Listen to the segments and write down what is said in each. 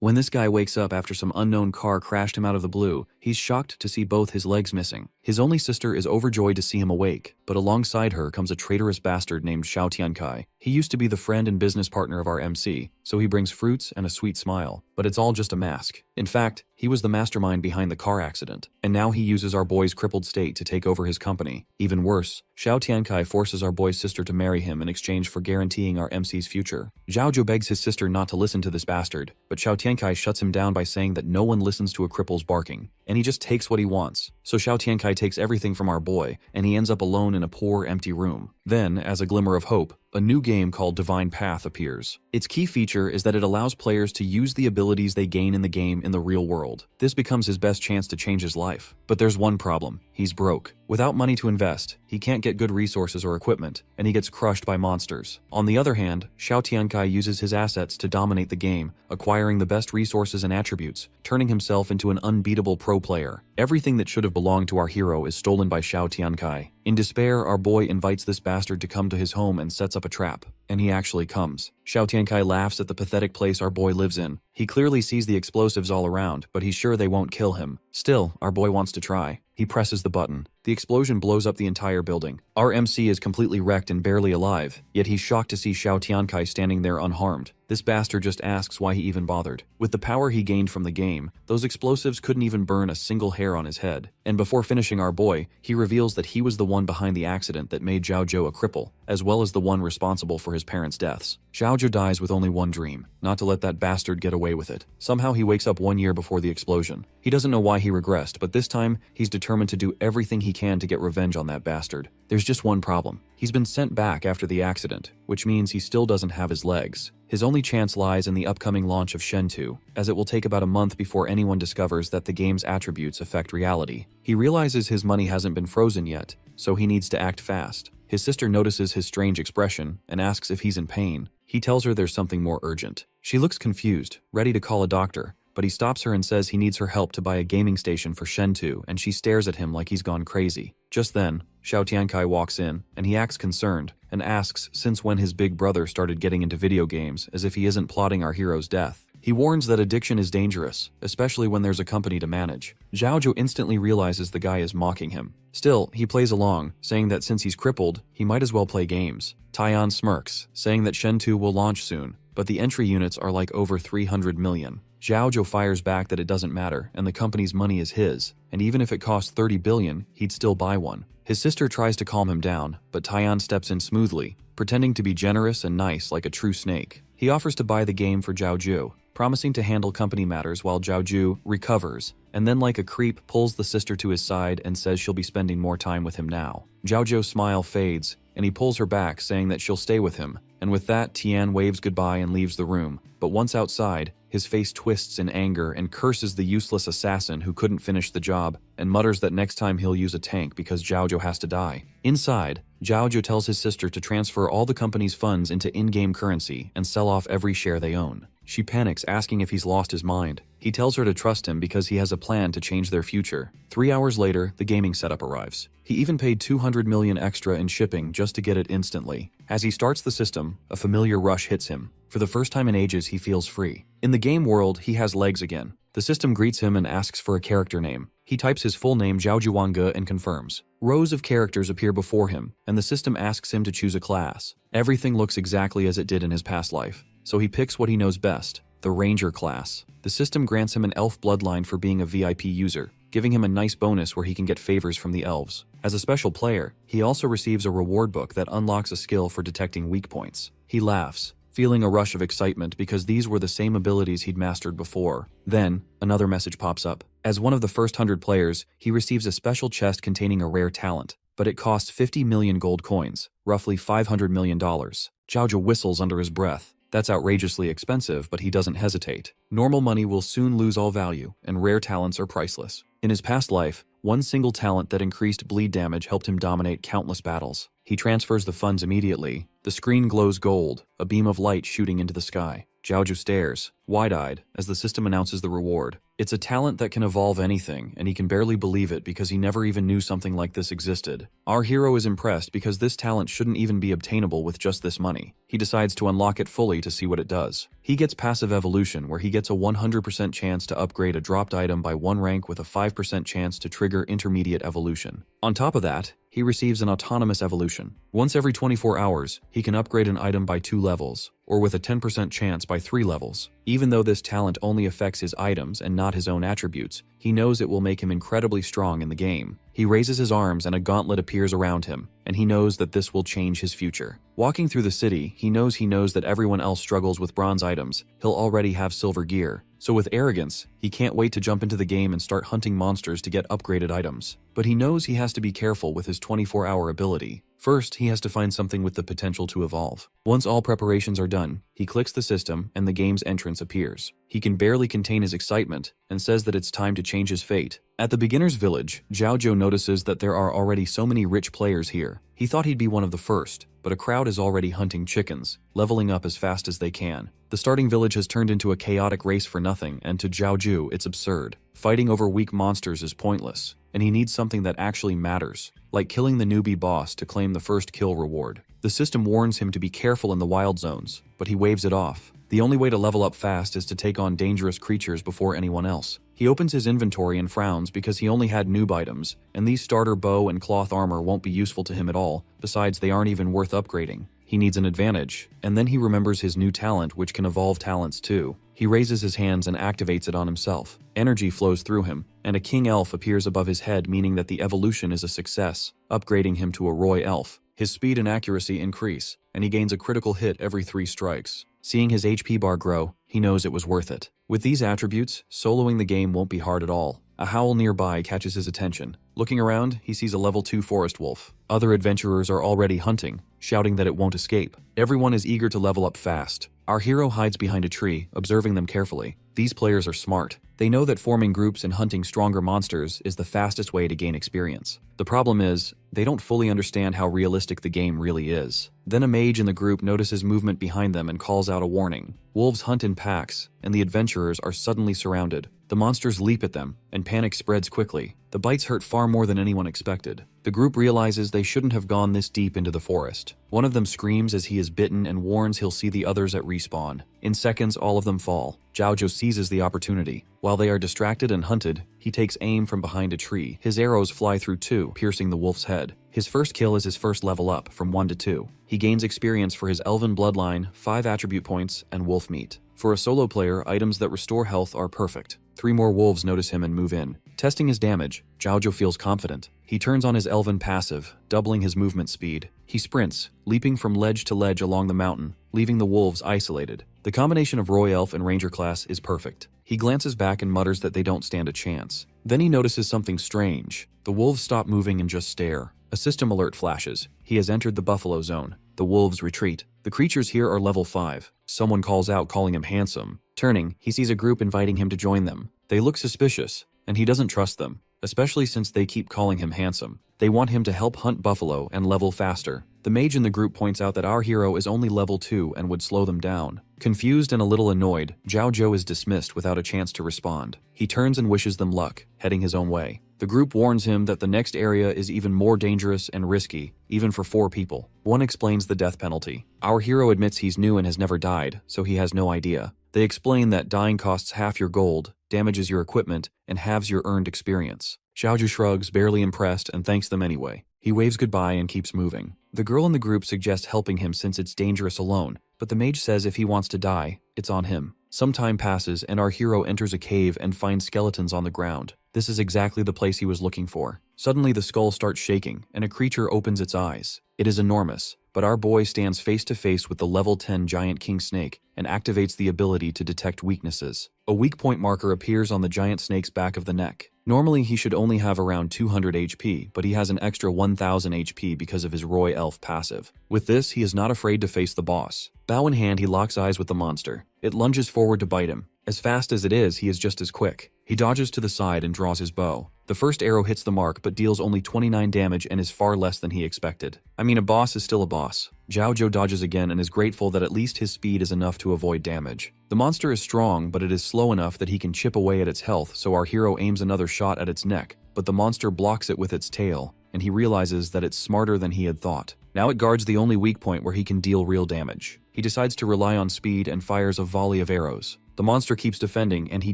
When this guy wakes up after some unknown car crashed him out of the blue, he's shocked to see both his legs missing. His only sister is overjoyed to see him awake, but alongside her comes a traitorous bastard named Xiao Tiankai. He used to be the friend and business partner of our MC, so he brings fruits and a sweet smile, but it's all just a mask. In fact, he was the mastermind behind the car accident, and now he uses our boy's crippled state to take over his company. Even worse, Xiao Tiankai forces our boy's sister to marry him in exchange for guaranteeing our MC's future. Zhao begs his sister not to listen to this bastard, but Xiao Tiankai shuts him down by saying that no one listens to a cripple's barking, and he just takes what he wants. So Xiao Tiankai takes everything from our boy, and he ends up alone in a poor, empty room. Then, as a glimmer of hope, a new game called Divine Path appears. Its key feature is that it allows players to use the abilities they gain in the game in the real world. This becomes his best chance to change his life. But there's one problem. He's broke. Without money to invest, he can't get good resources or equipment, and he gets crushed by monsters. On the other hand, Xiao Tiankai uses his assets to dominate the game, acquiring the best resources and attributes, turning himself into an unbeatable pro player. Everything that should have belonged to our hero is stolen by Xiao Tiankai. In despair, our boy invites this bastard to come to his home and sets up a trap. And he actually comes. Xiao Tiankai laughs at the pathetic place our boy lives in. He clearly sees the explosives all around, but he's sure they won't kill him. Still, our boy wants to try. He presses the button. The explosion blows up the entire building. Our MC is completely wrecked and barely alive, yet he's shocked to see Xiao Tiankai standing there unharmed. This bastard just asks why he even bothered. With the power he gained from the game, those explosives couldn't even burn a single hair on his head. And before finishing our boy, he reveals that he was the one behind the accident that made Zhao a cripple, as well as the one responsible for his parents' deaths. Zhao dies with only one dream, not to let that bastard get away with it. Somehow he wakes up 1 year before the explosion. He doesn't know why he regressed, but this time, he's determined to do everything he can to get revenge on that bastard. There's just one problem. He's been sent back after the accident, which means he still doesn't have his legs. His only chance lies in the upcoming launch of Shen 2, as it will take about a month before anyone discovers that the game's attributes affect reality. He realizes his money hasn't been frozen yet, so he needs to act fast. His sister notices his strange expression and asks if he's in pain. He tells her there's something more urgent. She looks confused, ready to call a doctor, but he stops her and says he needs her help to buy a gaming station for Shen 2, and she stares at him like he's gone crazy. Just then, Xiao Tiankai walks in, and he acts concerned, and asks since when his big brother started getting into video games, as if he isn't plotting our hero's death. He warns that addiction is dangerous, especially when there's a company to manage. Zhao instantly realizes the guy is mocking him. Still, he plays along, saying that since he's crippled, he might as well play games. Taiyan smirks, saying that Shen 2 will launch soon, but the entry units are like over 300 million. Zhao fires back that it doesn't matter, and the company's money is his, and even if it costs 30 billion, he'd still buy one. His sister tries to calm him down, but Taiyan steps in smoothly, pretending to be generous and nice like a true snake. He offers to buy the game for Zhao, promising to handle company matters while Zhao recovers, and then like a creep pulls the sister to his side and says she'll be spending more time with him now. Zhao's smile fades, and he pulls her back, saying that she'll stay with him, and with that, Tian waves goodbye and leaves the room. But once outside, his face twists in anger and curses the useless assassin who couldn't finish the job, and mutters that next time he'll use a tank because Zhao has to die. Inside, Zhao tells his sister to transfer all the company's funds into in-game currency and sell off every share they own. She panics, asking if he's lost his mind. He tells her to trust him because he has a plan to change their future. 3 hours later, the gaming setup arrives. He even paid 200 million extra in shipping just to get it instantly. As he starts the system, a familiar rush hits him. For the first time in ages, he feels free. In the game world, he has legs again. The system greets him and asks for a character name. He types his full name Zhao and confirms. Rows of characters appear before him, and the system asks him to choose a class. Everything looks exactly as it did in his past life, so he picks what he knows best, the Ranger class. The system grants him an elf bloodline for being a VIP user, giving him a nice bonus where he can get favors from the elves. As a special player, he also receives a reward book that unlocks a skill for detecting weak points. He laughs, feeling a rush of excitement because these were the same abilities he'd mastered before. Then, another message pops up. As one of the first 100 players, he receives a special chest containing a rare talent, but it costs 50 million gold coins, roughly $500 million. Zhao whistles under his breath. That's outrageously expensive, but he doesn't hesitate. Normal money will soon lose all value, and rare talents are priceless. In his past life, one single talent that increased bleed damage helped him dominate countless battles. He transfers the funds immediately. The screen glows gold, a beam of light shooting into the sky. Zhao stares, wide-eyed, as the system announces the reward. It's a talent that can evolve anything, and he can barely believe it because he never even knew something like this existed. Our hero is impressed because this talent shouldn't even be obtainable with just this money. He decides to unlock it fully to see what it does. He gets passive evolution, where he gets a 100% chance to upgrade a dropped item by 1 rank with a 5% chance to trigger intermediate evolution. On top of that, he receives an autonomous evolution. Once every 24 hours, he can upgrade an item by 2 levels, or with a 10% chance by 3 levels. Even though this talent only affects his items and not his own attributes, he knows it will make him incredibly strong in the game. He raises his arms and a gauntlet appears around him, and he knows that this will change his future. Walking through the city, he knows that everyone else struggles with bronze items. He'll already have silver gear. So with arrogance, he can't wait to jump into the game and start hunting monsters to get upgraded items. But he knows he has to be careful with his 24-hour ability. First, he has to find something with the potential to evolve. Once all preparations are done, he clicks the system and the game's entrance appears. He can barely contain his excitement and says that it's time to change his fate. At the beginner's village, Zhao notices that there are already so many rich players here. He thought he'd be one of the first, but a crowd is already hunting chickens, leveling up as fast as they can. The starting village has turned into a chaotic race for nothing, and to Zhao, it's absurd. Fighting over weak monsters is pointless, and he needs something that actually matters, like killing the newbie boss to claim the first kill reward. The system warns him to be careful in the wild zones, but he waves it off. The only way to level up fast is to take on dangerous creatures before anyone else. He opens his inventory and frowns because he only had noob items, and these starter bow and cloth armor won't be useful to him at all. Besides, they aren't even worth upgrading. He needs an advantage, and then he remembers his new talent, which can evolve talents too. He raises his hands and activates it on himself. Energy flows through him, and a king elf appears above his head, meaning that the evolution is a success, upgrading him to a roy elf. His speed and accuracy increase, and he gains a critical hit every 3 strikes. Seeing his HP bar grow, he knows it was worth it. With these attributes, soloing the game won't be hard at all. A howl nearby catches his attention. Looking around, he sees a level 2 forest wolf. Other adventurers are already hunting, shouting that it won't escape. Everyone is eager to level up fast. Our hero hides behind a tree, observing them carefully. These players are smart. They know that forming groups and hunting stronger monsters is the fastest way to gain experience. The problem is, they don't fully understand how realistic the game really is. Then a mage in the group notices movement behind them and calls out a warning. Wolves hunt in packs, and the adventurers are suddenly surrounded. The monsters leap at them, and panic spreads quickly. The bites hurt far more than anyone expected. The group realizes they shouldn't have gone this deep into the forest. One of them screams as he is bitten and warns he'll see the others at respawn. In seconds, all of them fall. Zhao seizes the opportunity. While they are distracted and hunted, he takes aim from behind a tree. His arrows fly through 2, piercing the wolf's head. His first kill is his first level up, from 1 to 2. He gains experience for his elven bloodline, 5 attribute points, and wolf meat. For a solo player, items that restore health are perfect. 3 more wolves notice him and move in. Testing his damage, Zhao feels confident. He turns on his elven passive, doubling his movement speed. He sprints, leaping from ledge to ledge along the mountain, leaving the wolves isolated. The combination of Roy Elf and Ranger class is perfect. He glances back and mutters that they don't stand a chance. Then he notices something strange. The wolves stop moving and just stare. A system alert flashes. He has entered the buffalo zone. The wolves retreat. The creatures here are level 5. Someone calls out, calling him handsome. Turning, he sees a group inviting him to join them. They look suspicious, and he doesn't trust them, especially since they keep calling him handsome. They want him to help hunt buffalo and level faster. The mage in the group points out that our hero is only level 2 and would slow them down. Confused and a little annoyed, Zhao is dismissed without a chance to respond. He turns and wishes them luck, heading his own way. The group warns him that the next area is even more dangerous and risky, even for 4 people. One explains the death penalty. Our hero admits he's new and has never died, so he has no idea. They explain that dying costs half your gold, damages your equipment, and halves your earned experience. Zhao shrugs, barely impressed, and thanks them anyway. He waves goodbye and keeps moving. The girl in the group suggests helping him since it's dangerous alone, but the mage says if he wants to die, it's on him. Some time passes and our hero enters a cave and finds skeletons on the ground. This is exactly the place he was looking for. Suddenly the skull starts shaking and a creature opens its eyes. It is enormous, but our boy stands face to face with the level 10 giant king snake and activates the ability to detect weaknesses. A weak point marker appears on the giant snake's back of the neck. Normally he should only have around 200 HP, but he has an extra 1000 HP because of his Roy Elf passive. With this, he is not afraid to face the boss. Bow in hand, he locks eyes with the monster. It lunges forward to bite him. As fast as it is, he is just as quick. He dodges to the side and draws his bow. The first arrow hits the mark but deals only 29 damage and is far less than he expected. I mean, a boss is still a boss. Zhao dodges again and is grateful that at least his speed is enough to avoid damage. The monster is strong, but it is slow enough that he can chip away at its health, so our hero aims another shot at its neck, but the monster blocks it with its tail, and he realizes that it's smarter than he had thought. Now it guards the only weak point where he can deal real damage. He decides to rely on speed and fires a volley of arrows. The monster keeps defending and he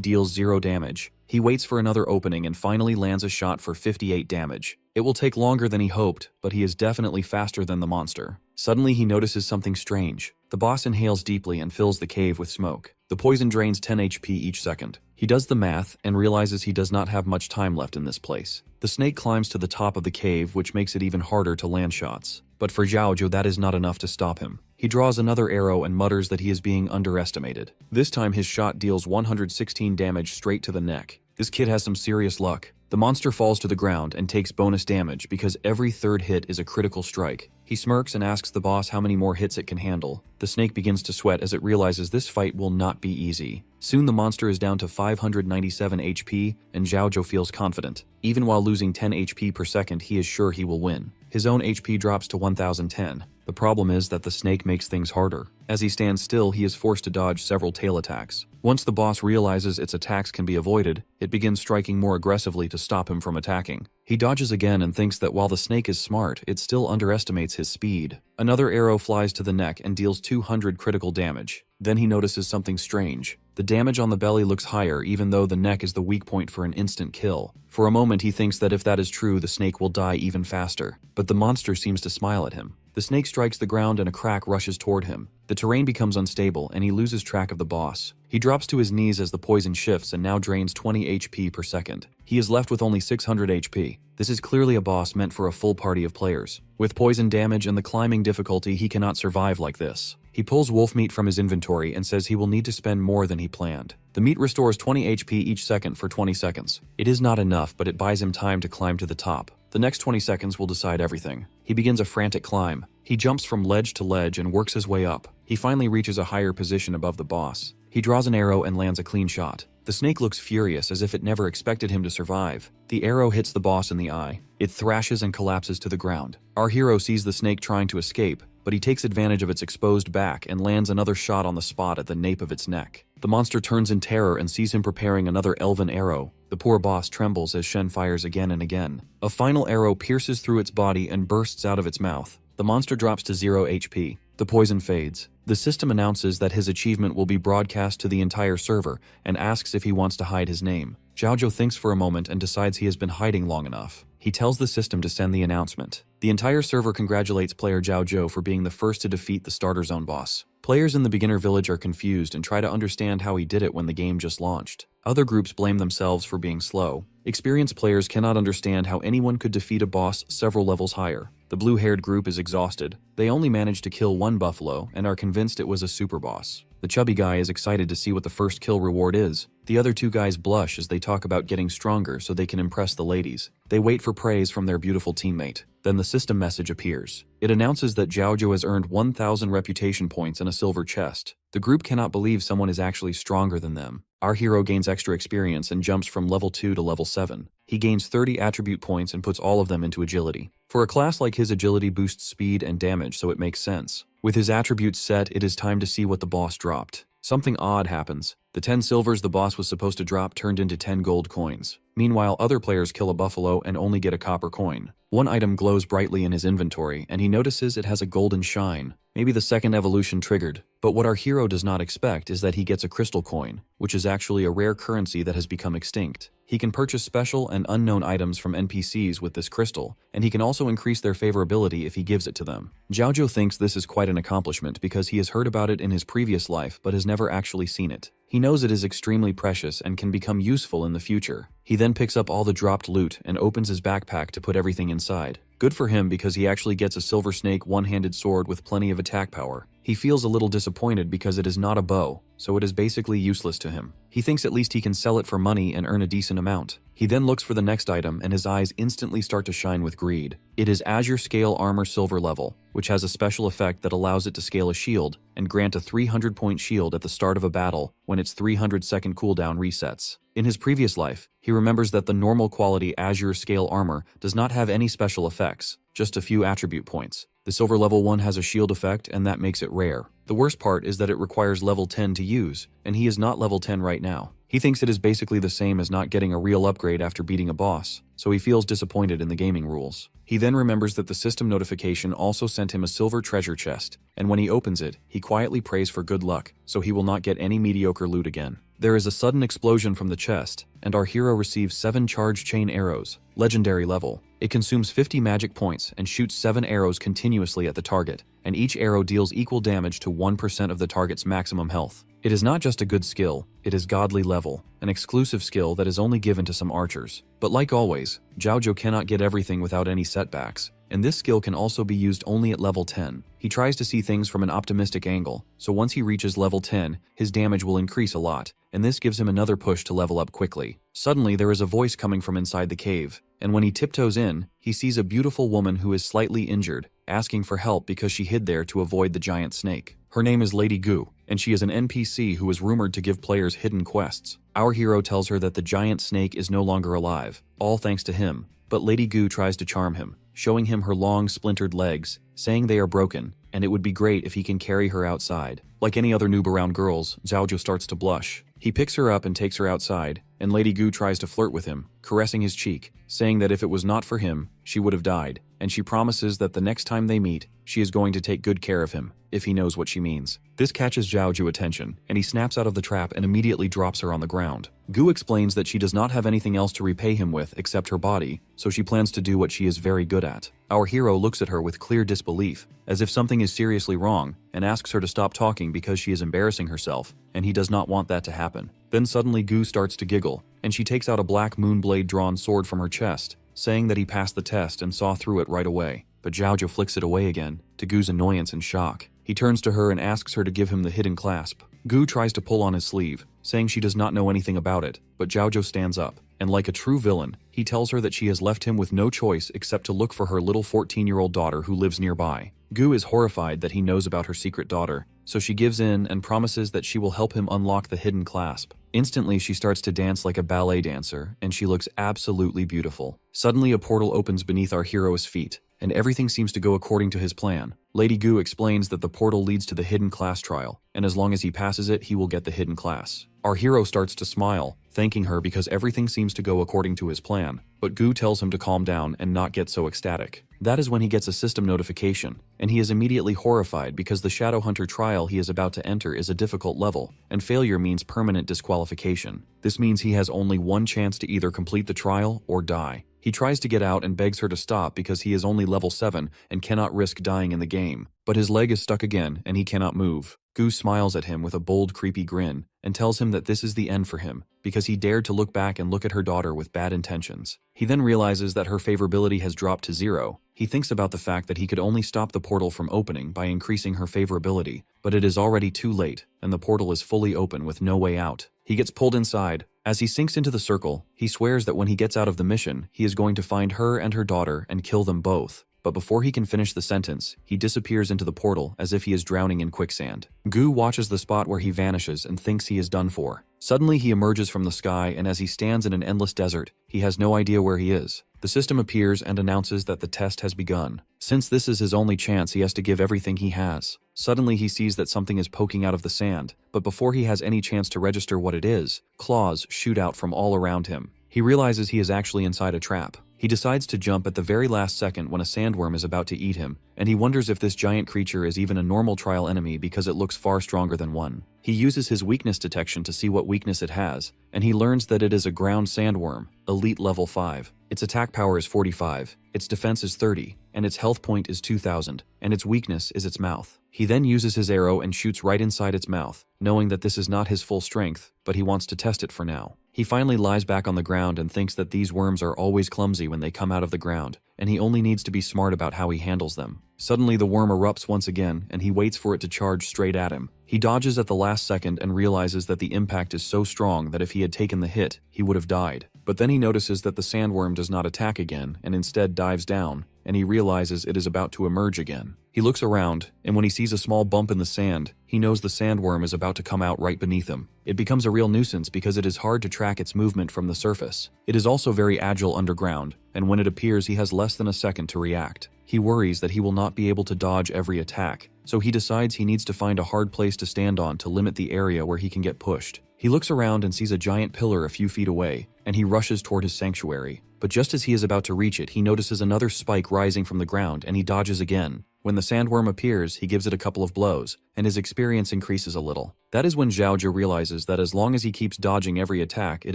deals 0 damage. He waits for another opening and finally lands a shot for 58 damage. It will take longer than he hoped, but he is definitely faster than the monster. Suddenly he notices something strange. The boss inhales deeply and fills the cave with smoke. The poison drains 10 HP each second. He does the math and realizes he does not have much time left in this place. The snake climbs to the top of the cave, which makes it even harder to land shots. But for Zhao, that is not enough to stop him. He draws another arrow and mutters that he is being underestimated. This time his shot deals 116 damage straight to the neck. This kid has some serious luck. The monster falls to the ground and takes bonus damage because every third hit is a critical strike. He smirks and asks the boss how many more hits it can handle. The snake begins to sweat as it realizes this fight will not be easy. Soon the monster is down to 597 HP and Zhao feels confident. Even while losing 10 HP per second, he is sure he will win. His own HP drops to 1010. The problem is that the snake makes things harder. As he stands still, he is forced to dodge several tail attacks. Once the boss realizes its attacks can be avoided, it begins striking more aggressively to stop him from attacking. He dodges again and thinks that while the snake is smart, it still underestimates his speed. Another arrow flies to the neck and deals 200 critical damage. Then he notices something strange. The damage on the belly looks higher even though the neck is the weak point for an instant kill. For a moment he thinks that if that is true, the snake will die even faster. But the monster seems to smile at him. The snake strikes the ground and a crack rushes toward him. The terrain becomes unstable and he loses track of the boss. He drops to his knees as the poison shifts and now drains 20 HP per second. He is left with only 600 HP. This is clearly a boss meant for a full party of players. With poison damage and the climbing difficulty, he cannot survive like this. He pulls wolf meat from his inventory and says he will need to spend more than he planned. The meat restores 20 HP each second for 20 seconds. It is not enough, but it buys him time to climb to the top. The next 20 seconds will decide everything. He begins a frantic climb. He jumps from ledge to ledge and works his way up. He finally reaches a higher position above the boss. He draws an arrow and lands a clean shot. The snake looks furious as if it never expected him to survive. The arrow hits the boss in the eye. It thrashes and collapses to the ground. Our hero sees the snake trying to escape, but he takes advantage of its exposed back and lands another shot on the spot at the nape of its neck. The monster turns in terror and sees him preparing another elven arrow. The poor boss trembles as Shen fires again and again. A final arrow pierces through its body and bursts out of its mouth. The monster drops to 0 HP. The poison fades. The system announces that his achievement will be broadcast to the entire server and asks if he wants to hide his name. Zhao thinks for a moment and decides he has been hiding long enough. He tells the system to send the announcement. The entire server congratulates player Zhao for being the first to defeat the starter zone boss. Players in the beginner village are confused and try to understand how he did it when the game just launched. Other groups blame themselves for being slow. Experienced players cannot understand how anyone could defeat a boss several levels higher. The blue-haired group is exhausted. They only managed to kill one buffalo and are convinced it was a super boss. The chubby guy is excited to see what the first kill reward is. The other two guys blush as they talk about getting stronger so they can impress the ladies. They wait for praise from their beautiful teammate. Then the system message appears. It announces that Zhao has earned 1,000 reputation points and a silver chest. The group cannot believe someone is actually stronger than them. Our hero gains extra experience and jumps from level 2 to level 7. He gains 30 attribute points and puts all of them into agility. For a class like his, agility boosts speed and damage, so it makes sense. With his attributes set, it is time to see what the boss dropped. Something odd happens. The 10 silvers the boss was supposed to drop turned into 10 gold coins. Meanwhile, other players kill a buffalo and only get a copper coin. One item glows brightly in his inventory, and he notices it has a golden shine. Maybe the second evolution triggered. But what our hero does not expect is that he gets a crystal coin, which is actually a rare currency that has become extinct. He can purchase special and unknown items from NPCs with this crystal, and he can also increase their favorability if he gives it to them. Zhao thinks this is quite an accomplishment because he has heard about it in his previous life but has never actually seen it. He knows it is extremely precious and can become useful in the future. He then picks up all the dropped loot and opens his backpack to put everything inside. Good for him because he actually gets a silver snake one-handed sword with plenty of attack power. He He feels a little disappointed because it is not a bow, so it is basically useless to him. He thinks at least he can sell it for money and earn a decent amount. He then looks for the next item and his eyes instantly start to shine with greed. It is Azure Scale Armor Silver level, which has a special effect that allows it to scale a shield and grant a 300-point shield at the start of a battle when its 300-second cooldown resets. In his previous life, he remembers that the normal quality Azure Scale Armor does not have any special effects, just a few attribute points. The silver level 1 has a shield effect and that makes it rare. The worst part is that it requires level 10 to use, and he is not level 10 right now. He thinks it is basically the same as not getting a real upgrade after beating a boss, so he feels disappointed in the gaming rules. He then remembers that the system notification also sent him a silver treasure chest, and when he opens it, he quietly prays for good luck, so he will not get any mediocre loot again. There is a sudden explosion from the chest, and our hero receives 7 charge chain arrows, legendary level. It consumes 50 magic points and shoots 7 arrows continuously at the target, and each arrow deals equal damage to 1% of the target's maximum health. It is not just a good skill, it is godly level, an exclusive skill that is only given to some archers. But like always, Zhaozhou cannot get everything without any setbacks, and this skill can also be used only at level 10. He tries to see things from an optimistic angle, so once he reaches level 10, his damage will increase a lot, and this gives him another push to level up quickly. Suddenly there is a voice coming from inside the cave, and when he tiptoes in, he sees a beautiful woman who is slightly injured, asking for help because she hid there to avoid the giant snake. Her name is Lady Gu, and she is an NPC who is rumored to give players hidden quests. Our hero tells her that the giant snake is no longer alive, all thanks to him, but Lady Gu tries to charm him, showing him her long splintered legs, saying they are broken, and it would be great if he can carry her outside. Like any other noob around girls, Zhaozhou starts to blush. He picks her up and takes her outside, and Lady Gu tries to flirt with him, caressing his cheek, saying that if it was not for him, she would have died, and she promises that the next time they meet, she is going to take good care of him, if he knows what she means. This catches Zhaozhou's attention, and he snaps out of the trap and immediately drops her on the ground. Gu explains that she does not have anything else to repay him with except her body, so she plans to do what she is very good at. Our hero looks at her with clear disbelief, as if something is seriously wrong, and asks her to stop talking because she is embarrassing herself, and he does not want that to happen. Then suddenly Gu starts to giggle, and she takes out a black moonblade drawn sword from her chest, saying that he passed the test and saw through it right away. But Zhaozhou flicks it away again, to Gu's annoyance and shock. He turns to her and asks her to give him the hidden clasp. Gu tries to pull on his sleeve, saying she does not know anything about it, but Zhaozhou stands up, and like a true villain, he tells her that she has left him with no choice except to look for her little 14-year-old daughter who lives nearby. Gu is horrified that he knows about her secret daughter, so she gives in and promises that she will help him unlock the hidden clasp. Instantly, she starts to dance like a ballet dancer, and she looks absolutely beautiful. Suddenly, a portal opens beneath our hero's feet, and everything seems to go according to his plan. Lady Gu explains that the portal leads to the hidden class trial, and as long as he passes it, he will get the hidden class. Our hero starts to smile, thanking her because everything seems to go according to his plan, but Gu tells him to calm down and not get so ecstatic. That is when he gets a system notification, and he is immediately horrified because the Shadowhunter trial he is about to enter is a difficult level, and failure means permanent disqualification. This means he has only one chance to either complete the trial or die. He tries to get out and begs her to stop because he is only level 7 and cannot risk dying in the game, but his leg is stuck again and he cannot move. Gu smiles at him with a bold, creepy grin and tells him that this is the end for him because he dared to look back and look at her daughter with bad intentions. He then realizes that her favorability has dropped to 0. He thinks about the fact that he could only stop the portal from opening by increasing her favorability, but it is already too late and the portal is fully open with no way out. He gets pulled inside. As he sinks into the circle, he swears that when he gets out of the mission, he is going to find her and her daughter and kill them both. But before he can finish the sentence, he disappears into the portal as if he is drowning in quicksand. Gu watches the spot where he vanishes and thinks he is done for. Suddenly he emerges from the sky, and as he stands in an endless desert, he has no idea where he is. The system appears and announces that the test has begun. Since this is his only chance, he has to give everything he has. Suddenly he sees that something is poking out of the sand, but before he has any chance to register what it is, claws shoot out from all around him. He realizes he is actually inside a trap. He decides to jump at the very last second when a sandworm is about to eat him, and he wonders if this giant creature is even a normal trial enemy because it looks far stronger than one. He uses his weakness detection to see what weakness it has, and he learns that it is a ground sandworm, elite level 5. Its attack power is 45, its defense is 30, and its health point is 2000, and its weakness is its mouth. He then uses his arrow and shoots right inside its mouth, knowing that this is not his full strength, but he wants to test it for now. He finally lies back on the ground and thinks that these worms are always clumsy when they come out of the ground, and he only needs to be smart about how he handles them. Suddenly the worm erupts once again, and he waits for it to charge straight at him. He dodges at the last second and realizes that the impact is so strong that if he had taken the hit, he would have died. But then he notices that the sandworm does not attack again and instead dives down, and he realizes it is about to emerge again. He looks around, and when he sees a small bump in the sand, he knows the sandworm is about to come out right beneath him. It becomes a real nuisance because it is hard to track its movement from the surface. It is also very agile underground, and when it appears he has less than a second to react. He worries that he will not be able to dodge every attack, so he decides he needs to find a hard place to stand on to limit the area where he can get pushed. He looks around and sees a giant pillar a few feet away, and he rushes toward his sanctuary. But just as he is about to reach it, he notices another spike rising from the ground, and he dodges again. When the sandworm appears, he gives it a couple of blows, and his experience increases a little. That is when Zhaoju realizes that as long as he keeps dodging every attack, it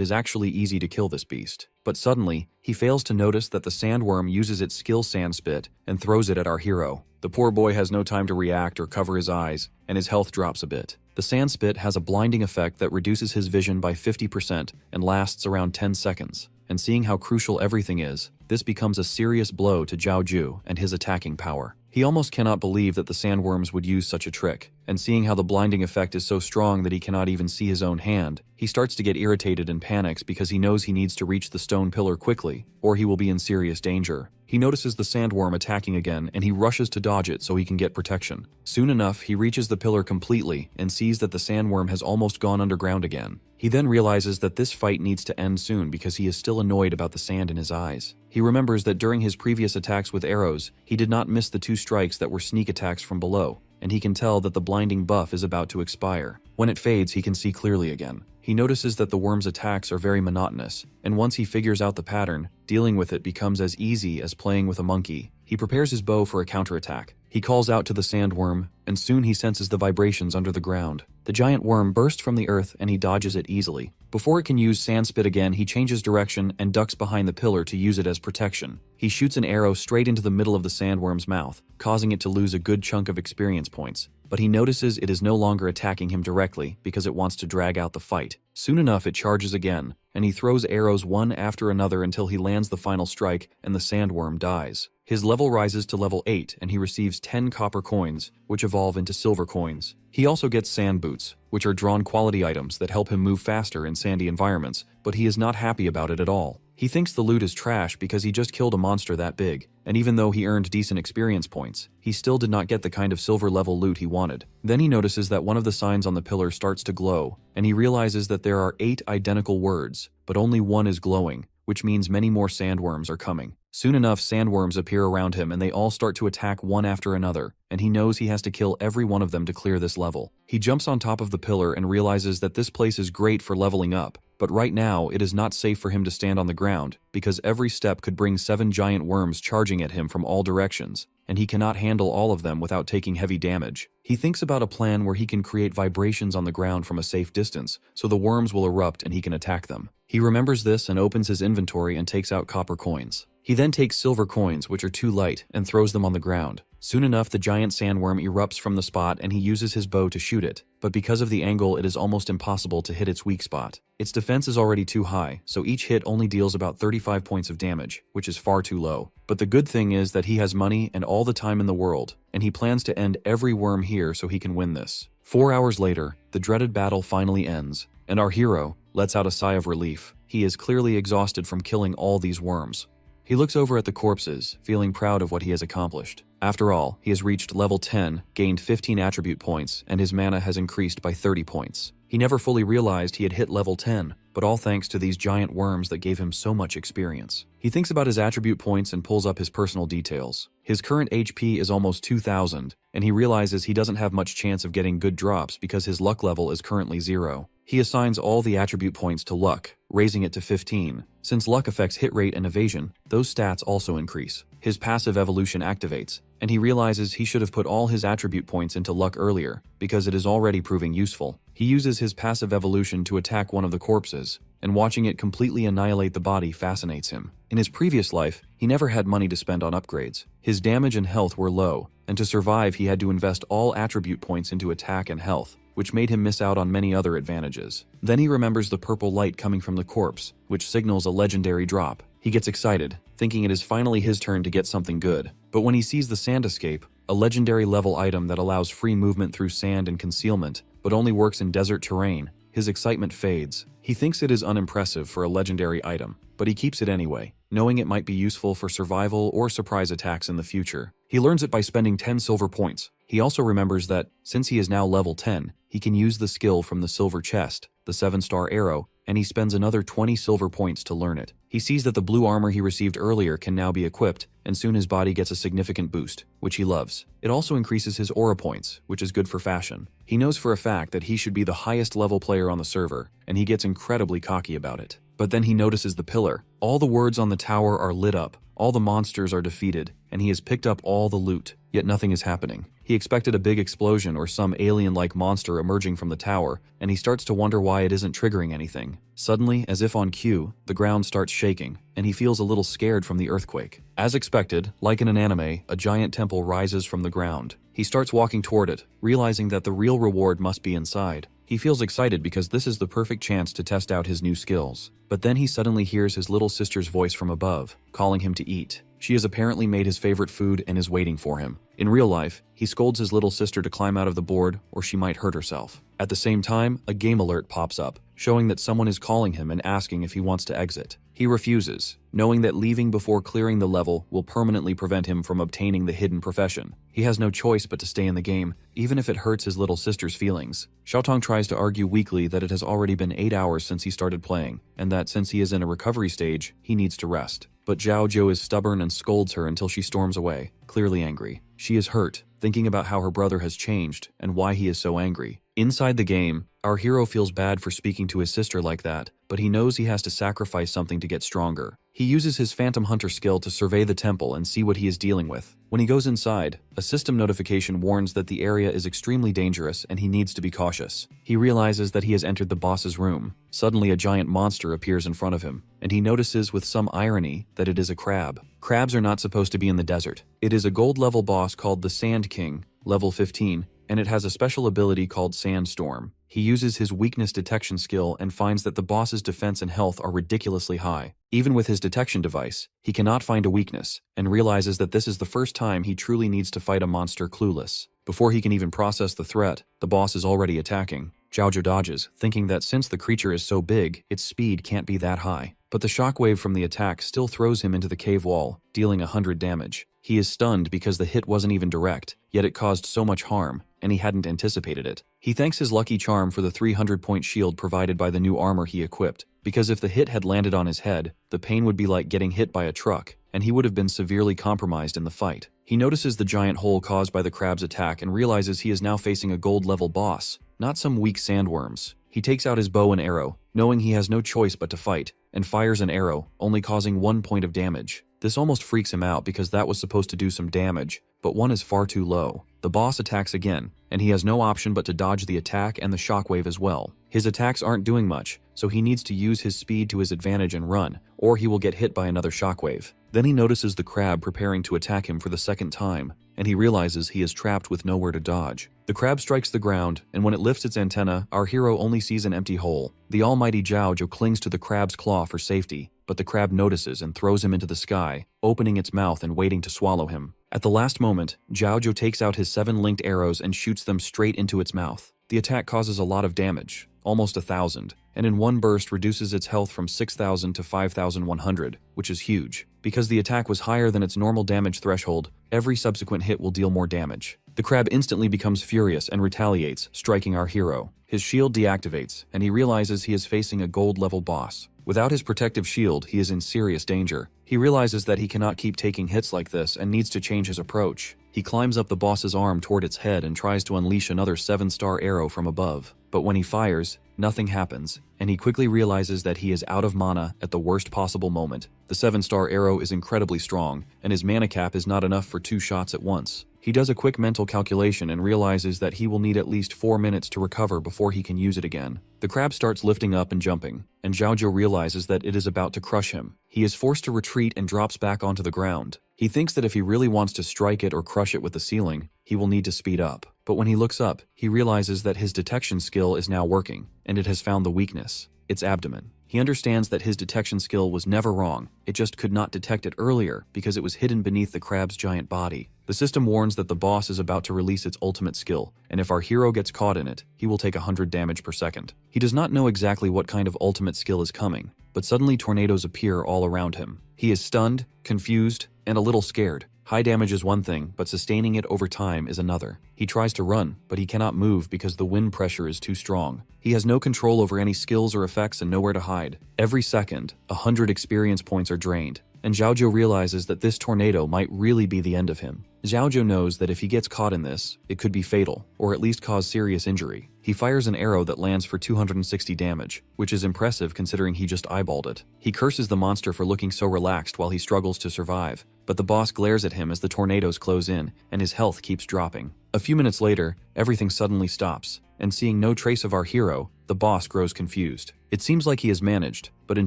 is actually easy to kill this beast. But suddenly, he fails to notice that the sandworm uses its skill sand spit and throws it at our hero. The poor boy has no time to react or cover his eyes, and his health drops a bit. The sand spit has a blinding effect that reduces his vision by 50% and lasts around 10 seconds. And seeing how crucial everything is, this becomes a serious blow to Zhaoju and his attacking power. He almost cannot believe that the sandworms would use such a trick, and seeing how the blinding effect is so strong that he cannot even see his own hand, he starts to get irritated and panics because he knows he needs to reach the stone pillar quickly, or he will be in serious danger. He notices the sandworm attacking again, and he rushes to dodge it so he can get protection. Soon enough, he reaches the pillar completely and sees that the sandworm has almost gone underground again. He then realizes that this fight needs to end soon because he is still annoyed about the sand in his eyes. He remembers that during his previous attacks with arrows, he did not miss the 2 strikes that were sneak attacks from below, and he can tell that the blinding buff is about to expire. When it fades, he can see clearly again. He notices that the worm's attacks are very monotonous, and once he figures out the pattern, dealing with it becomes as easy as playing with a monkey. He prepares his bow for a counterattack. He calls out to the sandworm, and soon he senses the vibrations under the ground. The giant worm bursts from the earth and he dodges it easily. Before it can use sand spit again, he changes direction and ducks behind the pillar to use it as protection. He shoots an arrow straight into the middle of the sandworm's mouth, causing it to lose a good chunk of experience points. But he notices it is no longer attacking him directly because it wants to drag out the fight. Soon enough, it charges again, and he throws arrows one after another until he lands the final strike and the sandworm dies. His level rises to level 8 and he receives 10 copper coins, which evolve into silver coins. He also gets sand boots, which are drawn quality items that help him move faster in sandy environments, but he is not happy about it at all. He thinks the loot is trash because he just killed a monster that big, and even though he earned decent experience points, he still did not get the kind of silver level loot he wanted. Then he notices that one of the signs on the pillar starts to glow, and he realizes that there are 8 identical words, but only one is glowing, which means many more sandworms are coming. Soon enough, sandworms appear around him and they all start to attack one after another, and he knows he has to kill every one of them to clear this level. He jumps on top of the pillar and realizes that this place is great for leveling up, but right now it is not safe for him to stand on the ground because every step could bring 7 giant worms charging at him from all directions, and he cannot handle all of them without taking heavy damage. He thinks about a plan where he can create vibrations on the ground from a safe distance, so the worms will erupt and he can attack them. He remembers this and opens his inventory and takes out copper coins. He then takes silver coins, which are too light, and throws them on the ground. Soon enough, the giant sandworm erupts from the spot and he uses his bow to shoot it, but because of the angle, it is almost impossible to hit its weak spot. Its defense is already too high, so each hit only deals about 35 points of damage, which is far too low. But the good thing is that he has money and all the time in the world, and he plans to end every worm here so he can win this. 4 hours later, the dreaded battle finally ends, and our hero lets out a sigh of relief. He is clearly exhausted from killing all these worms. He looks over at the corpses, feeling proud of what he has accomplished. After all, he has reached level 10, gained 15 attribute points, and his mana has increased by 30 points. He never fully realized he had hit level 10, but all thanks to these giant worms that gave him so much experience. He thinks about his attribute points and pulls up his personal details. His current HP is almost 2,000, and he realizes he doesn't have much chance of getting good drops because his luck level is currently 0. He assigns all the attribute points to luck, raising it to 15. Since luck affects hit rate and evasion, those stats also increase. His passive evolution activates, and he realizes he should have put all his attribute points into luck earlier, because it is already proving useful. He uses his passive evolution to attack one of the corpses, and watching it completely annihilate the body fascinates him. In his previous life, he never had money to spend on upgrades. His damage and health were low, and to survive he had to invest all attribute points into attack and health, which made him miss out on many other advantages. Then he remembers the purple light coming from the corpse, which signals a legendary drop. He gets excited, thinking it is finally his turn to get something good. But when he sees the Sand Escape, a legendary level item that allows free movement through sand and concealment, but only works in desert terrain, his excitement fades. He thinks it is unimpressive for a legendary item, but he keeps it anyway, knowing it might be useful for survival or surprise attacks in the future. He learns it by spending 10 silver points. He also remembers that, since he is now level 10, he can use the skill from the silver chest, the 7-star arrow, and he spends another 20 silver points to learn it. He sees that the blue armor he received earlier can now be equipped, and soon his body gets a significant boost, which he loves. It also increases his aura points, which is good for fashion. He knows for a fact that he should be the highest level player on the server, and he gets incredibly cocky about it. But then he notices the pillar. All the words on the tower are lit up, all the monsters are defeated, and he has picked up all the loot, yet nothing is happening. He expected a big explosion or some alien-like monster emerging from the tower, and he starts to wonder why it isn't triggering anything. Suddenly, as if on cue, the ground starts shaking, and he feels a little scared from the earthquake. As expected, like in an anime, a giant temple rises from the ground. He starts walking toward it, realizing that the real reward must be inside. He feels excited because this is the perfect chance to test out his new skills. But then he suddenly hears his little sister's voice from above, calling him to eat. She has apparently made his favorite food and is waiting for him. In real life, he scolds his little sister to climb out of the board or she might hurt herself. At the same time, a game alert pops up, showing that someone is calling him and asking if he wants to exit. He refuses, knowing that leaving before clearing the level will permanently prevent him from obtaining the hidden profession. He has no choice but to stay in the game, even if it hurts his little sister's feelings. Xiaotong tries to argue weakly that it has already been 8 hours since he started playing, and that since he is in a recovery stage, he needs to rest. But Zhao Zhou is stubborn and scolds her until she storms away, clearly angry. She is hurt, thinking about how her brother has changed and why he is so angry. Inside the game, our hero feels bad for speaking to his sister like that, but he knows he has to sacrifice something to get stronger. He uses his Phantom Hunter skill to survey the temple and see what he is dealing with. When he goes inside, a system notification warns that the area is extremely dangerous and he needs to be cautious. He realizes that he has entered the boss's room. Suddenly a giant monster appears in front of him, and he notices with some irony that it is a crab. Crabs are not supposed to be in the desert. It is a gold level boss called the Sand King, level 15, and it has a special ability called Sandstorm. He uses his weakness detection skill and finds that the boss's defense and health are ridiculously high. Even with his detection device, he cannot find a weakness, and realizes that this is the first time he truly needs to fight a monster clueless. Before he can even process the threat, the boss is already attacking. Zhao Zhou dodges, thinking that since the creature is so big, its speed can't be that high. But the shockwave from the attack still throws him into the cave wall, dealing 100 damage. He is stunned because the hit wasn't even direct, yet it caused so much harm, and he hadn't anticipated it. He thanks his lucky charm for the 300-point shield provided by the new armor he equipped, because if the hit had landed on his head, the pain would be like getting hit by a truck, and he would have been severely compromised in the fight. He notices the giant hole caused by the crab's attack and realizes he is now facing a gold-level boss, not some weak sandworms. He takes out his bow and arrow, knowing he has no choice but to fight, and fires an arrow, only causing 1 point of damage. This almost freaks him out because that was supposed to do some damage, but 1 is far too low. The boss attacks again, and he has no option but to dodge the attack and the shockwave as well. His attacks aren't doing much, so he needs to use his speed to his advantage and run, or he will get hit by another shockwave. Then he notices the crab preparing to attack him for the second time, and he realizes he is trapped with nowhere to dodge. The crab strikes the ground, and when it lifts its antenna, our hero only sees an empty hole. The almighty Zhao Zhou clings to the crab's claw for safety, but the crab notices and throws him into the sky, opening its mouth and waiting to swallow him. At the last moment, Zhao Zhou takes out his 7 linked arrows and shoots them straight into its mouth. The attack causes a lot of damage, almost 1,000, and in one burst reduces its health from 6,000 to 5,100, which is huge. Because the attack was higher than its normal damage threshold, every subsequent hit will deal more damage. The crab instantly becomes furious and retaliates, striking our hero. His shield deactivates, and he realizes he is facing a gold-level boss. Without his protective shield, he is in serious danger. He realizes that he cannot keep taking hits like this and needs to change his approach. He climbs up the boss's arm toward its head and tries to unleash another 7-star arrow from above. But when he fires, nothing happens, and he quickly realizes that he is out of mana at the worst possible moment. The 7-star arrow is incredibly strong, and his mangacap is not enough for 2 shots at once. He does a quick mental calculation and realizes that he will need at least 4 minutes to recover before he can use it again. The crab starts lifting up and jumping, and Zhao Zhou realizes that it is about to crush him. He is forced to retreat and drops back onto the ground. He thinks that if he really wants to strike it or crush it with the ceiling, he will need to speed up. But when he looks up, he realizes that his detection skill is now working, and it has found the weakness. Its abdomen. He understands that his detection skill was never wrong, it just could not detect it earlier because it was hidden beneath the crab's giant body. The system warns that the boss is about to release its ultimate skill, and if our hero gets caught in it, he will take 100 damage per second. He does not know exactly what kind of ultimate skill is coming, but suddenly tornadoes appear all around him. He is stunned, confused, and a little scared. High damage is one thing, but sustaining it over time is another. He tries to run, but he cannot move because the wind pressure is too strong. He has no control over any skills or effects and nowhere to hide. Every second, 100 experience points are drained, and Xiaozhou realizes that this tornado might really be the end of him. Xiaozhou knows that if he gets caught in this, it could be fatal, or at least cause serious injury. He fires an arrow that lands for 260 damage, which is impressive considering he just eyeballed it. He curses the monster for looking so relaxed while he struggles to survive, but the boss glares at him as the tornadoes close in, and his health keeps dropping. A few minutes later, everything suddenly stops, and seeing no trace of our hero, the boss grows confused. It seems like he has managed, but in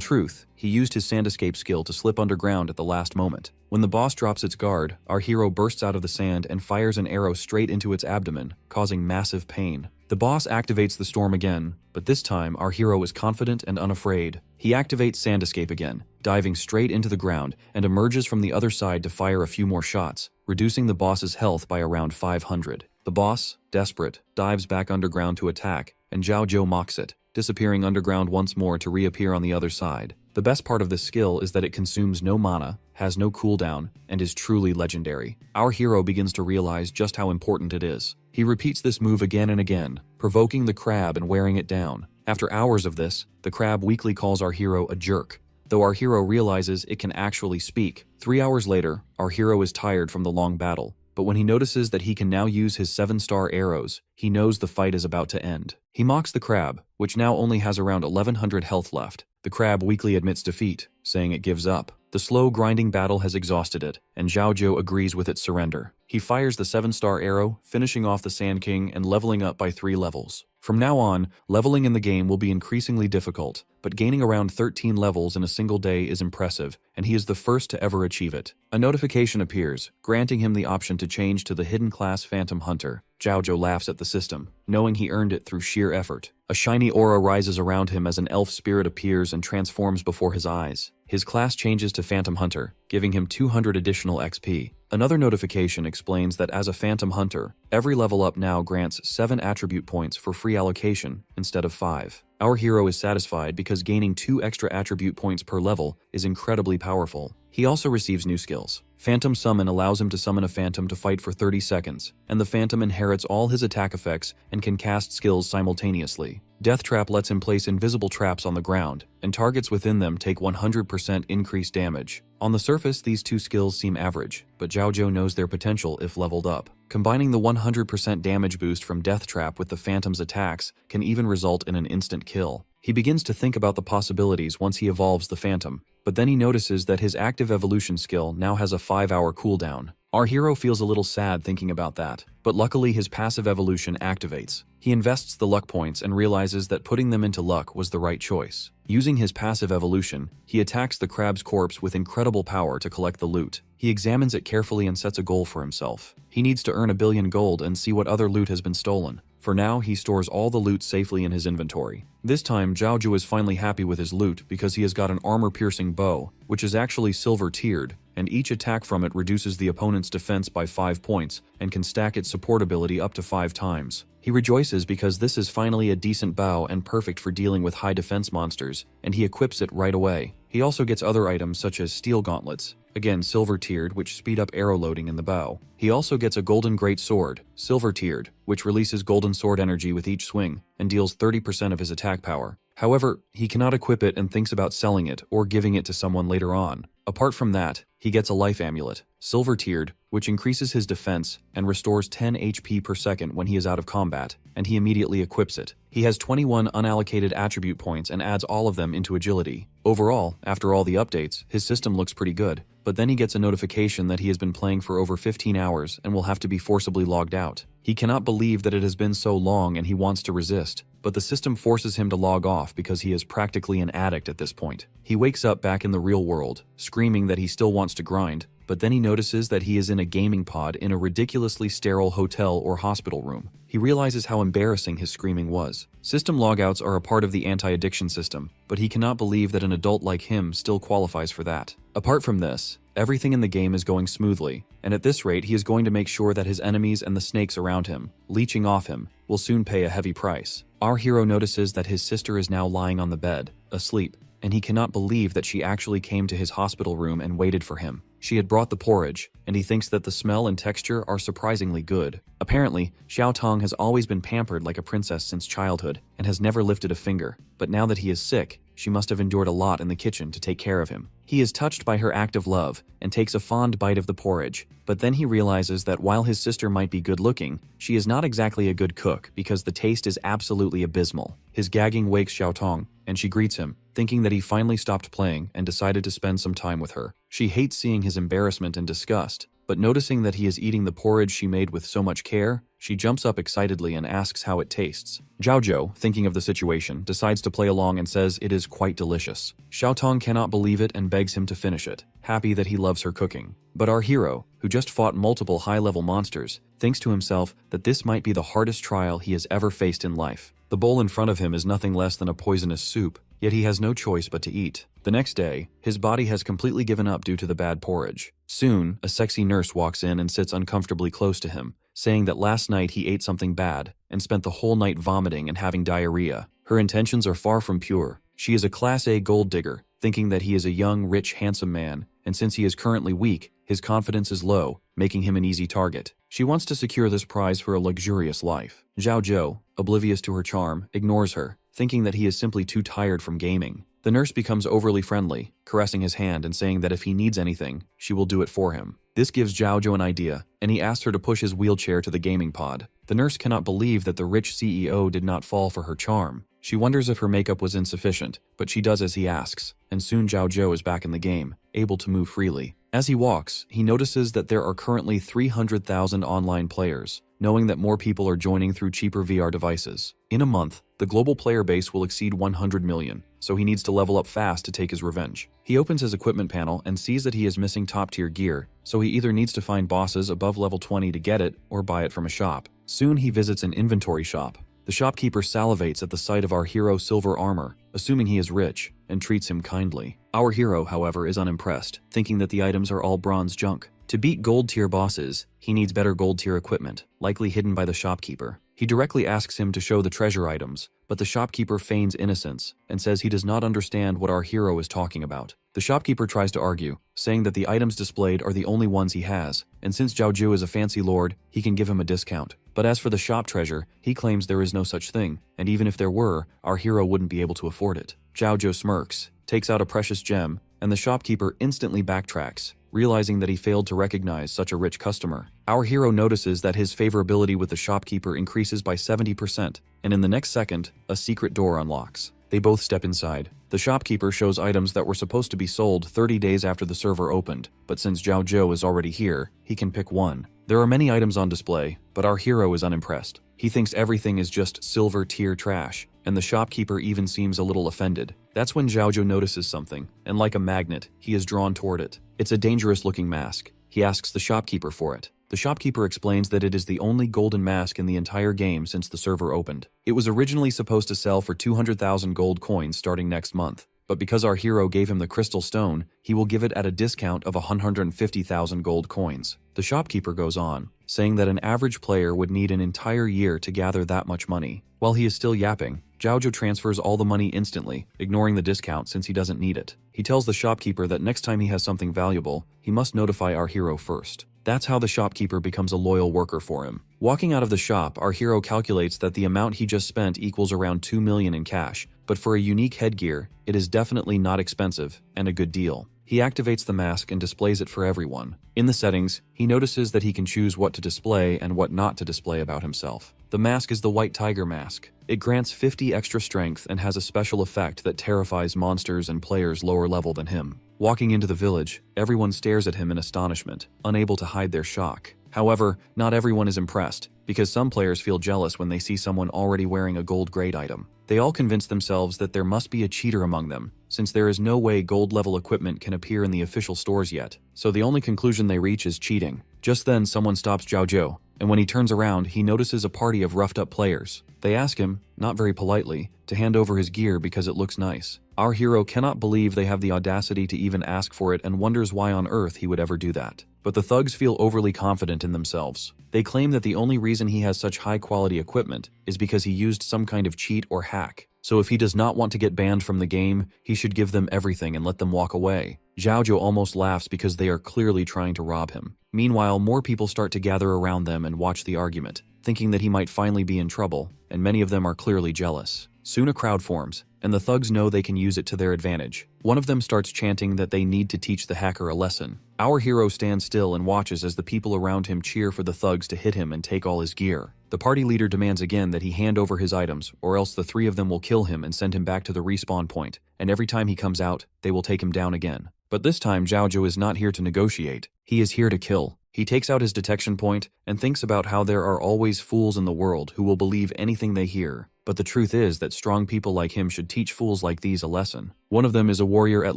truth, he used his sand escape skill to slip underground at the last moment. When the boss drops its guard, our hero bursts out of the sand and fires an arrow straight into its abdomen, causing massive pain. The boss activates the storm again, but this time our hero is confident and unafraid. He activates sand escape again, diving straight into the ground, and emerges from the other side to fire a few more shots, reducing the boss's health by around 500. The boss, desperate, dives back underground to attack, and Xiaozhou mocks it, disappearing underground once more to reappear on the other side. The best part of this skill is that it consumes no mana, has no cooldown, and is truly legendary. Our hero begins to realize just how important it is. He repeats this move again and again, provoking the crab and wearing it down. After hours of this, the crab weakly calls our hero a jerk, though our hero realizes it can actually speak. 3 hours later, our hero is tired from the long battle, but when he notices that he can now use his 7-star arrows, he knows the fight is about to end. He mocks the crab, which now only has around 1100 health left. The crab weakly admits defeat, saying it gives up. The slow grinding battle has exhausted it, and Xiaozhou agrees with its surrender. He fires the 7-star arrow, finishing off the Sand King and leveling up by 3 levels. From now on, leveling in the game will be increasingly difficult, but gaining around 13 levels in a single day is impressive, and he is the first to ever achieve it. A notification appears, granting him the option to change to the hidden class Phantom Hunter. Xiaozhou laughs at the system, knowing he earned it through sheer effort. A shiny aura rises around him as an elf spirit appears and transforms before his eyes. His class changes to Phantom Hunter, giving him 200 additional XP. Another notification explains that as a Phantom Hunter, every level up now grants 7 attribute points for free allocation instead of 5. Our hero is satisfied because gaining 2 extra attribute points per level is incredibly powerful. He also receives new skills. Phantom Summon allows him to summon a phantom to fight for 30 seconds, and the phantom inherits all his attack effects and can cast skills simultaneously. Death Trap lets him place invisible traps on the ground, and targets within them take 100% increased damage. On the surface, these 2 skills seem average, but Xiaozhou knows their potential if leveled up. Combining the 100% damage boost from Death Trap with the phantom's attacks can even result in an instant kill. He begins to think about the possibilities once he evolves the phantom, but then he notices that his active evolution skill now has a 5-hour cooldown. Our hero feels a little sad thinking about that, but luckily his passive evolution activates. He invests the luck points and realizes that putting them into luck was the right choice. Using his passive evolution, he attacks the crab's corpse with incredible power to collect the loot. He examines it carefully and sets a goal for himself. He needs to earn 1 billion gold and see what other loot has been stolen. For now, he stores all the loot safely in his inventory. This time, Xiaozhou is finally happy with his loot because he has got an armor-piercing bow, which is actually silver-tiered, and each attack from it reduces the opponent's defense by 5 points and can stack its support ability up to 5 times. He rejoices because this is finally a decent bow and perfect for dealing with high defense monsters, and he equips it right away. He also gets other items such as steel gauntlets, again silver-tiered, which speed up arrow loading in the bow. He also gets a golden great sword, silver-tiered, which releases golden sword energy with each swing and deals 30% of his attack power. However, he cannot equip it and thinks about selling it or giving it to someone later on. Apart from that, he gets a life amulet, silver-tiered, which increases his defense and restores 10 HP per second when he is out of combat, and he immediately equips it. He has 21 unallocated attribute points and adds all of them into agility. Overall, after all the updates, his system looks pretty good, but then he gets a notification that he has been playing for over 15 hours and will have to be forcibly logged out. He cannot believe that it has been so long and he wants to resist, but the system forces him to log off because he is practically an addict at this point. He wakes up back in the real world, screaming that he still wants to grind, but then he notices that he is in a gaming pod in a ridiculously sterile hotel or hospital room. He realizes how embarrassing his screaming was. System logouts are a part of the anti-addiction system, but he cannot believe that an adult like him still qualifies for that. Apart from this, everything in the game is going smoothly, and at this rate he is going to make sure that his enemies and the snakes around him, leeching off him, will soon pay a heavy price. Our hero notices that his sister is now lying on the bed, asleep, and he cannot believe that she actually came to his hospital room and waited for him. She had brought the porridge, and he thinks that the smell and texture are surprisingly good. Apparently, Xiao Tong has always been pampered like a princess since childhood and has never lifted a finger, but now that he is sick, she must have endured a lot in the kitchen to take care of him. He is touched by her act of love and takes a fond bite of the porridge, but then he realizes that while his sister might be good-looking, she is not exactly a good cook because the taste is absolutely abysmal. His gagging wakes Xiao Tong, and she greets him, thinking that he finally stopped playing and decided to spend some time with her. She hates seeing his embarrassment and disgust, but noticing that he is eating the porridge she made with so much care, she jumps up excitedly and asks how it tastes. Zhao Zhou, thinking of the situation, decides to play along and says it is quite delicious. Xiao Tong cannot believe it and begs him to finish it, happy that he loves her cooking. But our hero, who just fought multiple high-level monsters, thinks to himself that this might be the hardest trial he has ever faced in life. The bowl in front of him is nothing less than a poisonous soup, yet he has no choice but to eat. The next day, his body has completely given up due to the bad porridge. Soon, a sexy nurse walks in and sits uncomfortably close to him, saying that last night he ate something bad and spent the whole night vomiting and having diarrhea. Her intentions are far from pure. She is a Class A gold digger, thinking that he is a young, rich, handsome man, and since he is currently weak, his confidence is low, making him an easy target. She wants to secure this prize for a luxurious life. Zhao Zhou, oblivious to her charm, ignores her, thinking that he is simply too tired from gaming. The nurse becomes overly friendly, caressing his hand and saying that if he needs anything, she will do it for him. This gives Zhao Zhou an idea, and he asks her to push his wheelchair to the gaming pod. The nurse cannot believe that the rich CEO did not fall for her charm. She wonders if her makeup was insufficient, but she does as he asks, and soon Zhao Zhou is back in the game, able to move freely. As he walks, he notices that there are currently 300,000 online players, knowing that more people are joining through cheaper VR devices. In a month, the global player base will exceed 100 million, so he needs to level up fast to take his revenge. He opens his equipment panel and sees that he is missing top-tier gear, so he either needs to find bosses above level 20 to get it or buy it from a shop. Soon he visits an inventory shop. The shopkeeper salivates at the sight of our hero's silver armor, assuming he is rich, and treats him kindly. Our hero, however, is unimpressed, thinking that the items are all bronze junk. To beat gold-tier bosses, he needs better gold-tier equipment, likely hidden by the shopkeeper. He directly asks him to show the treasure items, but the shopkeeper feigns innocence and says he does not understand what our hero is talking about. The shopkeeper tries to argue, saying that the items displayed are the only ones he has, and since Zhao Zhou is a fancy lord, he can give him a discount. But as for the shop treasure, he claims there is no such thing, and even if there were, our hero wouldn't be able to afford it. Zhao Zhou smirks, takes out a precious gem, and the shopkeeper instantly backtracks, realizing that he failed to recognize such a rich customer. Our hero notices that his favorability with the shopkeeper increases by 70%, and in the next second, a secret door unlocks. They both step inside. The shopkeeper shows items that were supposed to be sold 30 days after the server opened, but since Zhao Zhou is already here, he can pick one. There are many items on display, but our hero is unimpressed. He thinks everything is just silver tier trash, and the shopkeeper even seems a little offended. That's when Zhao Zhou notices something, and like a magnet, he is drawn toward it. It's a dangerous-looking mask. He asks the shopkeeper for it. The shopkeeper explains that it is the only golden mask in the entire game since the server opened. It was originally supposed to sell for 200,000 gold coins starting next month, but because our hero gave him the crystal stone, he will give it at a discount of 150,000 gold coins. The shopkeeper goes on, saying that an average player would need an entire year to gather that much money. While he is still yapping, Zhao Zhou transfers all the money instantly, ignoring the discount since he doesn't need it. He tells the shopkeeper that next time he has something valuable, he must notify our hero first. That's how the shopkeeper becomes a loyal worker for him. Walking out of the shop, our hero calculates that the amount he just spent equals around 2 million in cash, but for a unique headgear, it is definitely not expensive and a good deal. He activates the mask and displays it for everyone. In the settings, he notices that he can choose what to display and what not to display about himself. The mask is the White Tiger mask. It grants 50 extra strength and has a special effect that terrifies monsters and players lower level than him. Walking into the village, everyone stares at him in astonishment, unable to hide their shock. However, not everyone is impressed, because some players feel jealous when they see someone already wearing a gold grade item. They all convince themselves that there must be a cheater among them, since there is no way gold level equipment can appear in the official stores yet, so the only conclusion they reach is cheating. Just then someone stops Zhao, and when he turns around, he notices a party of roughed up players. They ask him, not very politely, to hand over his gear because it looks nice. Our hero cannot believe they have the audacity to even ask for it and wonders why on earth he would ever do that. But the thugs feel overly confident in themselves. They claim that the only reason he has such high quality equipment is because he used some kind of cheat or hack. So if he does not want to get banned from the game, he should give them everything and let them walk away. Zhao almost laughs because they are clearly trying to rob him. Meanwhile, more people start to gather around them and watch the argument, thinking that he might finally be in trouble, and many of them are clearly jealous. Soon a crowd forms, and the thugs know they can use it to their advantage. One of them starts chanting that they need to teach the hacker a lesson. Our hero stands still and watches as the people around him cheer for the thugs to hit him and take all his gear. The party leader demands again that he hand over his items, or else the three of them will kill him and send him back to the respawn point, and every time he comes out, they will take him down again. But this time Zhao is not here to negotiate, he is here to kill. He takes out his detection point and thinks about how there are always fools in the world who will believe anything they hear. But the truth is that strong people like him should teach fools like these a lesson. One of them is a warrior at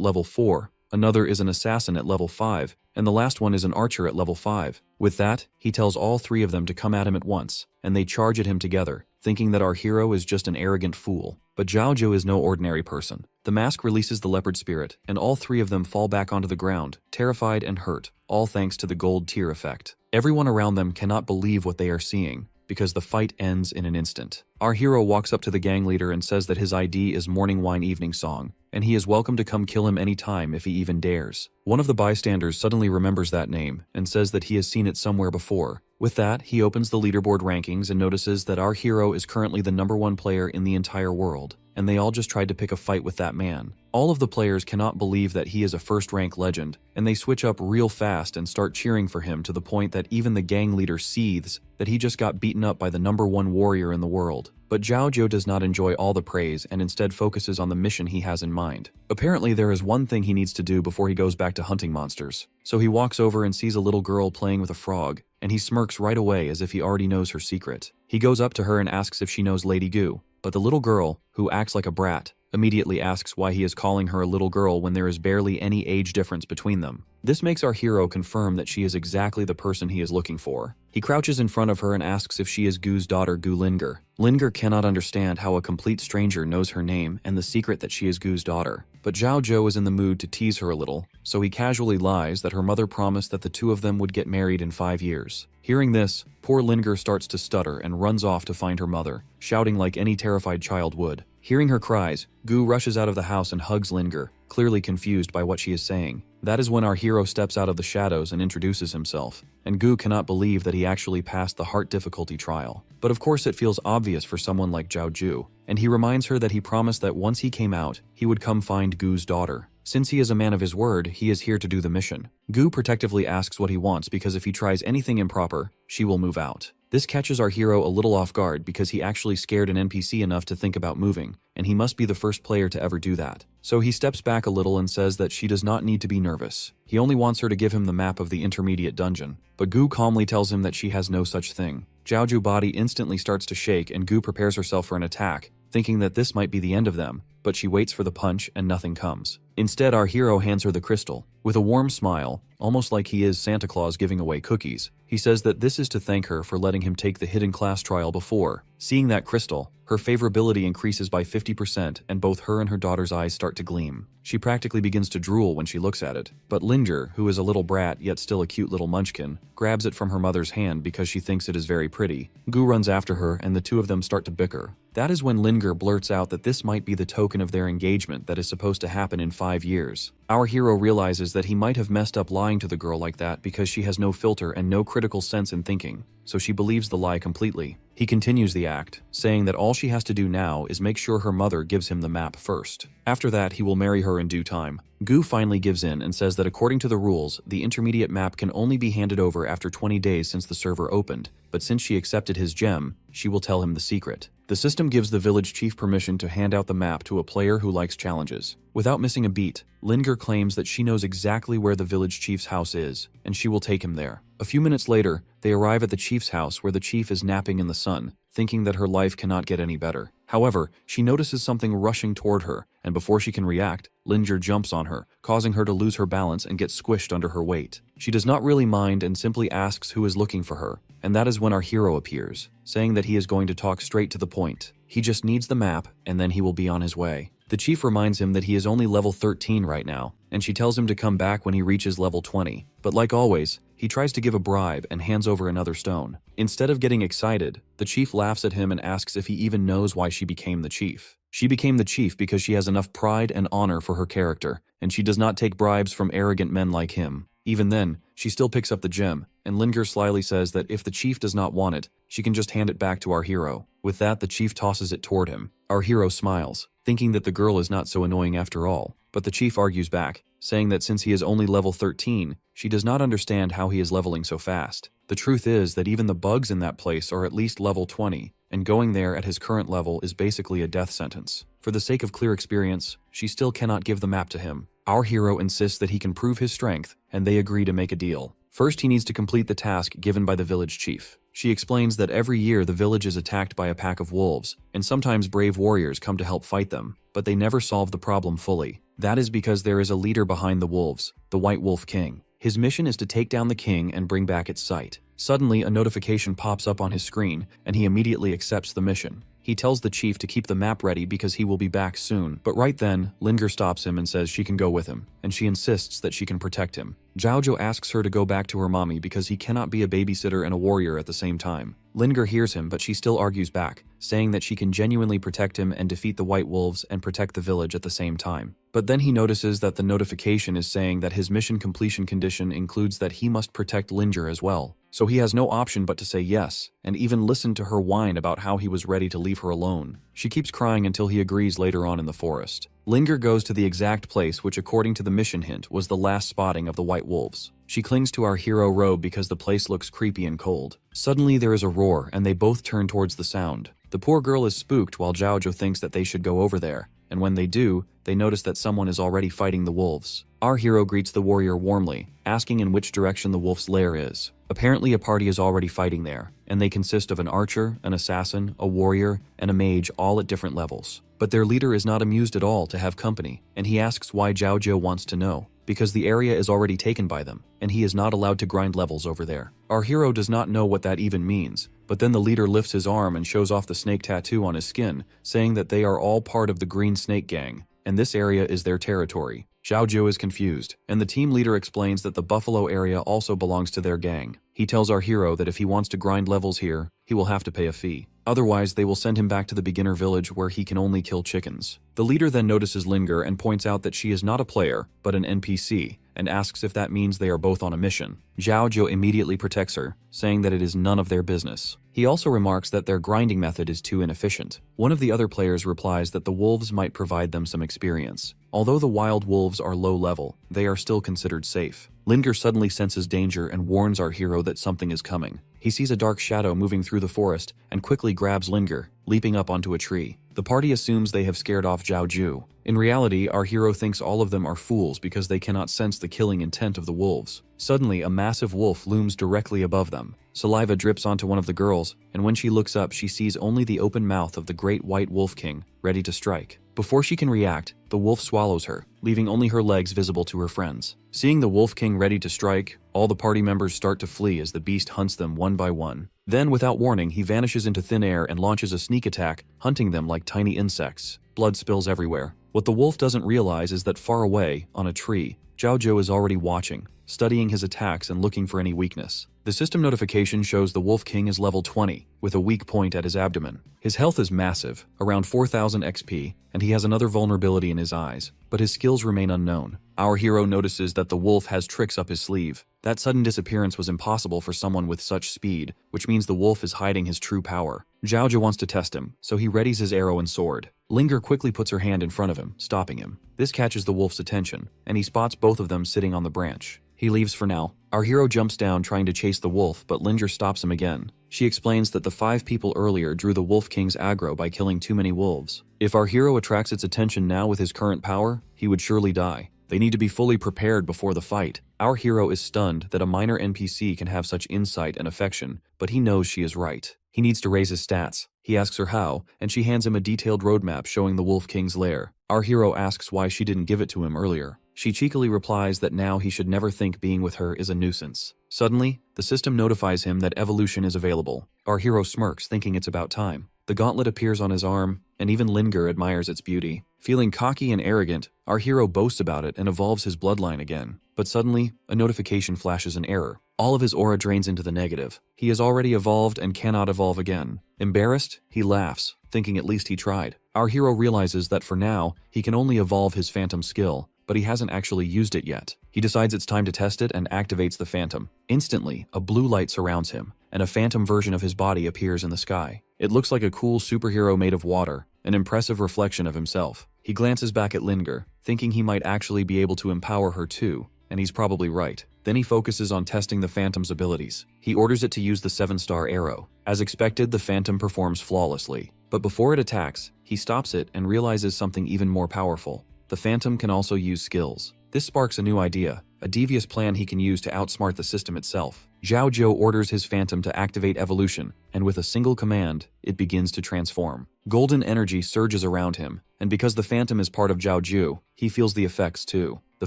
level 4, another is an assassin at level 5, and the last one is an archer at level 5. With that, he tells all three of them to come at him at once, and they charge at him together, thinking that our hero is just an arrogant fool. But Zhao is no ordinary person. The mask releases the leopard spirit, and all three of them fall back onto the ground, terrified and hurt, all thanks to the gold tier effect. Everyone around them cannot believe what they are seeing, because the fight ends in an instant. Our hero walks up to the gang leader and says that his ID is Morning Wine Evening Song, and he is welcome to come kill him anytime if he even dares. One of the bystanders suddenly remembers that name and says that he has seen it somewhere before. With that, he opens the leaderboard rankings and notices that our hero is currently the #1 player in the entire world, and they all just tried to pick a fight with that man. All of the players cannot believe that he is a first-rank legend, and they switch up real fast and start cheering for him to the point that even the gang leader seethes that he just got beaten up by the #1 warrior in the world. But Zhao does not enjoy all the praise and instead focuses on the mission he has in mind. Apparently there is one thing he needs to do before he goes back to hunting monsters. So he walks over and sees a little girl playing with a frog, and he smirks right away as if he already knows her secret. He goes up to her and asks if she knows Lady Gu, but the little girl, who acts like a brat, immediately asks why he is calling her a little girl when there is barely any age difference between them. This makes our hero confirm that she is exactly the person he is looking for. He crouches in front of her and asks if she is Gu's daughter Gu Linger. Linger cannot understand how a complete stranger knows her name and the secret that she is Gu's daughter. But Zhao is in the mood to tease her a little, so he casually lies that her mother promised that the two of them would get married in 5 years. Hearing this, poor Linger starts to stutter and runs off to find her mother, shouting like any terrified child would. Hearing her cries, Gu rushes out of the house and hugs Linger, clearly confused by what she is saying. That is when our hero steps out of the shadows and introduces himself, and Gu cannot believe that he actually passed the heart difficulty trial. But of course it feels obvious for someone like Zhao, and he reminds her that he promised that once he came out, he would come find Gu's daughter. Since he is a man of his word, he is here to do the mission. Gu protectively asks what he wants because if he tries anything improper, she will move out. This catches our hero a little off guard because he actually scared an NPC enough to think about moving, and he must be the first player to ever do that. So he steps back a little and says that she does not need to be nervous. He only wants her to give him the map of the intermediate dungeon. But Gu calmly tells him that she has no such thing. Zhaoju's body instantly starts to shake and Gu prepares herself for an attack, thinking that this might be the end of them, but she waits for the punch and nothing comes. Instead, our hero hands her the crystal. With a warm smile, almost like he is Santa Claus giving away cookies, he says that this is to thank her for letting him take the hidden class trial before. Seeing that crystal, her favorability increases by 50% and both her and her daughter's eyes start to gleam. She practically begins to drool when she looks at it. But Linger, who is a little brat yet still a cute little munchkin, grabs it from her mother's hand because she thinks it is very pretty. Gu runs after her and the two of them start to bicker. That is when Linger blurts out that this might be the token of their engagement that is supposed to happen in 5 years. Our hero realizes that he might have messed up lying to the girl like that because she has no filter and no critical sense in thinking, so she believes the lie completely. He continues the act, saying that all she has to do now is make sure her mother gives him the map first. After that, he will marry her in due time. Gu finally gives in and says that according to the rules, the intermediate map can only be handed over after 20 days since the server opened, but since she accepted his gem, she will tell him the secret. The system gives the village chief permission to hand out the map to a player who likes challenges. Without missing a beat, Linger claims that she knows exactly where the village chief's house is, and she will take him there. A few minutes later, they arrive at the chief's house where the chief is napping in the sun, thinking that her life cannot get any better. However, she notices something rushing toward her, and before she can react, Linger jumps on her, causing her to lose her balance and get squished under her weight. She does not really mind and simply asks who is looking for her, and that is when our hero appears, saying that he is going to talk straight to the point. He just needs the map, and then he will be on his way. The chief reminds him that he is only level 13 right now, and she tells him to come back when he reaches level 20. But like always, he tries to give a bribe and hands over another stone. Instead of getting excited, the chief laughs at him and asks if he even knows why she became the chief. She became the chief because she has enough pride and honor for her character, and she does not take bribes from arrogant men like him. Even then, she still picks up the gem, and Linger slyly says that if the chief does not want it, she can just hand it back to our hero. With that, the chief tosses it toward him. Our hero smiles, thinking that the girl is not so annoying after all, but the chief argues back, saying that since he is only level 13, she does not understand how he is leveling so fast. The truth is that even the bugs in that place are at least level 20, and going there at his current level is basically a death sentence. For the sake of clear experience, she still cannot give the map to him. Our hero insists that he can prove his strength, and they agree to make a deal. First, he needs to complete the task given by the village chief. She explains that every year the village is attacked by a pack of wolves, and sometimes brave warriors come to help fight them, but they never solve the problem fully. That is because there is a leader behind the wolves, the White Wolf King. His mission is to take down the king and bring back its sight. Suddenly, a notification pops up on his screen, and he immediately accepts the mission. He tells the chief to keep the map ready because he will be back soon, but right then, Linger stops him and says she can go with him, and she insists that she can protect him. Zhaozhou asks her to go back to her mommy because he cannot be a babysitter and a warrior at the same time. Linger hears him, but she still argues back, saying that she can genuinely protect him and defeat the White Wolves and protect the village at the same time. But then he notices that the notification is saying that his mission completion condition includes that he must protect Linger as well. So he has no option but to say yes, and even listen to her whine about how he was ready to leave her alone. She keeps crying until he agrees later on in the forest. Linger goes to the exact place which, according to the mission hint, was the last spotting of the White Wolves. She clings to our hero robe because the place looks creepy and cold. Suddenly there is a roar, and they both turn towards the sound. The poor girl is spooked while Zhaozhou thinks that they should go over there, and when they do, they notice that someone is already fighting the wolves. Our hero greets the warrior warmly, asking in which direction the wolf's lair is. Apparently a party is already fighting there, and they consist of an archer, an assassin, a warrior, and a mage, all at different levels. But their leader is not amused at all to have company, and he asks why Zhaozhou wants to know, because the area is already taken by them, and he is not allowed to grind levels over there. Our hero does not know what that even means, but then the leader lifts his arm and shows off the snake tattoo on his skin, saying that they are all part of the Green Snake Gang, and this area is their territory. Zhaozhou is confused, and the team leader explains that the Buffalo area also belongs to their gang. He tells our hero that if he wants to grind levels here, he will have to pay a fee. Otherwise, they will send him back to the beginner village where he can only kill chickens. The leader then notices Linger and points out that she is not a player, but an NPC, and asks if that means they are both on a mission. Zhaozhou immediately protects her, saying that it is none of their business. He also remarks that their grinding method is too inefficient. One of the other players replies that the wolves might provide them some experience. Although the wild wolves are low level, they are still considered safe. Linger suddenly senses danger and warns our hero that something is coming. He sees a dark shadow moving through the forest and quickly grabs Linger, leaping up onto a tree. The party assumes they have scared off Zhaozhou. In reality, our hero thinks all of them are fools because they cannot sense the killing intent of the wolves. Suddenly, a massive wolf looms directly above them. Saliva drips onto one of the girls, and when she looks up, she sees only the open mouth of the great White Wolf King, ready to strike. Before she can react, the wolf swallows her, leaving only her legs visible to her friends. Seeing the Wolf King ready to strike, all the party members start to flee as the beast hunts them one by one. Then, without warning, he vanishes into thin air and launches a sneak attack, hunting them like tiny insects. Blood spills everywhere. What the wolf doesn't realize is that far away, on a tree, Zhaozhou is already watching, studying his attacks and looking for any weakness. The system notification shows the Wolf King is level 20, with a weak point at his abdomen. His health is massive, around 4000 XP, and he has another vulnerability in his eyes, but his skills remain unknown. Our hero notices that the wolf has tricks up his sleeve. That sudden disappearance was impossible for someone with such speed, which means the wolf is hiding his true power. Zhaozhou wants to test him, so he readies his arrow and sword. Linger quickly puts her hand in front of him, stopping him. This catches the wolf's attention, and he spots both of them sitting on the branch. He leaves for now. Our hero jumps down trying to chase the wolf, but Linger stops him again. She explains that the 5 people earlier drew the Wolf King's aggro by killing too many wolves. If our hero attracts its attention now with his current power, he would surely die. They need to be fully prepared before the fight. Our hero is stunned that a minor NPC can have such insight and affection, but he knows she is right. He needs to raise his stats. He asks her how, and she hands him a detailed roadmap showing the Wolf King's lair. Our hero asks why she didn't give it to him earlier. She cheekily replies that now he should never think being with her is a nuisance. Suddenly, the system notifies him that evolution is available. Our hero smirks, thinking it's about time. The gauntlet appears on his arm, and even Linger admires its beauty. Feeling cocky and arrogant, our hero boasts about it and evolves his bloodline again. But suddenly, a notification flashes an error. All of his aura drains into the negative. He has already evolved and cannot evolve again. Embarrassed, he laughs, thinking at least he tried. Our hero realizes that for now, he can only evolve his phantom skill, but he hasn't actually used it yet. He decides it's time to test it and activates the phantom. Instantly, a blue light surrounds him, and a phantom version of his body appears in the sky. It looks like a cool superhero made of water, an impressive reflection of himself. He glances back at Linger, thinking he might actually be able to empower her too, and he's probably right. Then he focuses on testing the Phantom's abilities. He orders it to use the 7-star arrow. As expected, the Phantom performs flawlessly. But before it attacks, he stops it and realizes something even more powerful. The Phantom can also use skills. This sparks a new idea, a devious plan he can use to outsmart the system itself. Zhao Zhou orders his Phantom to activate evolution, and with a single command, it begins to transform. Golden energy surges around him, and because the Phantom is part of Zhao Zhou, he feels the effects too. The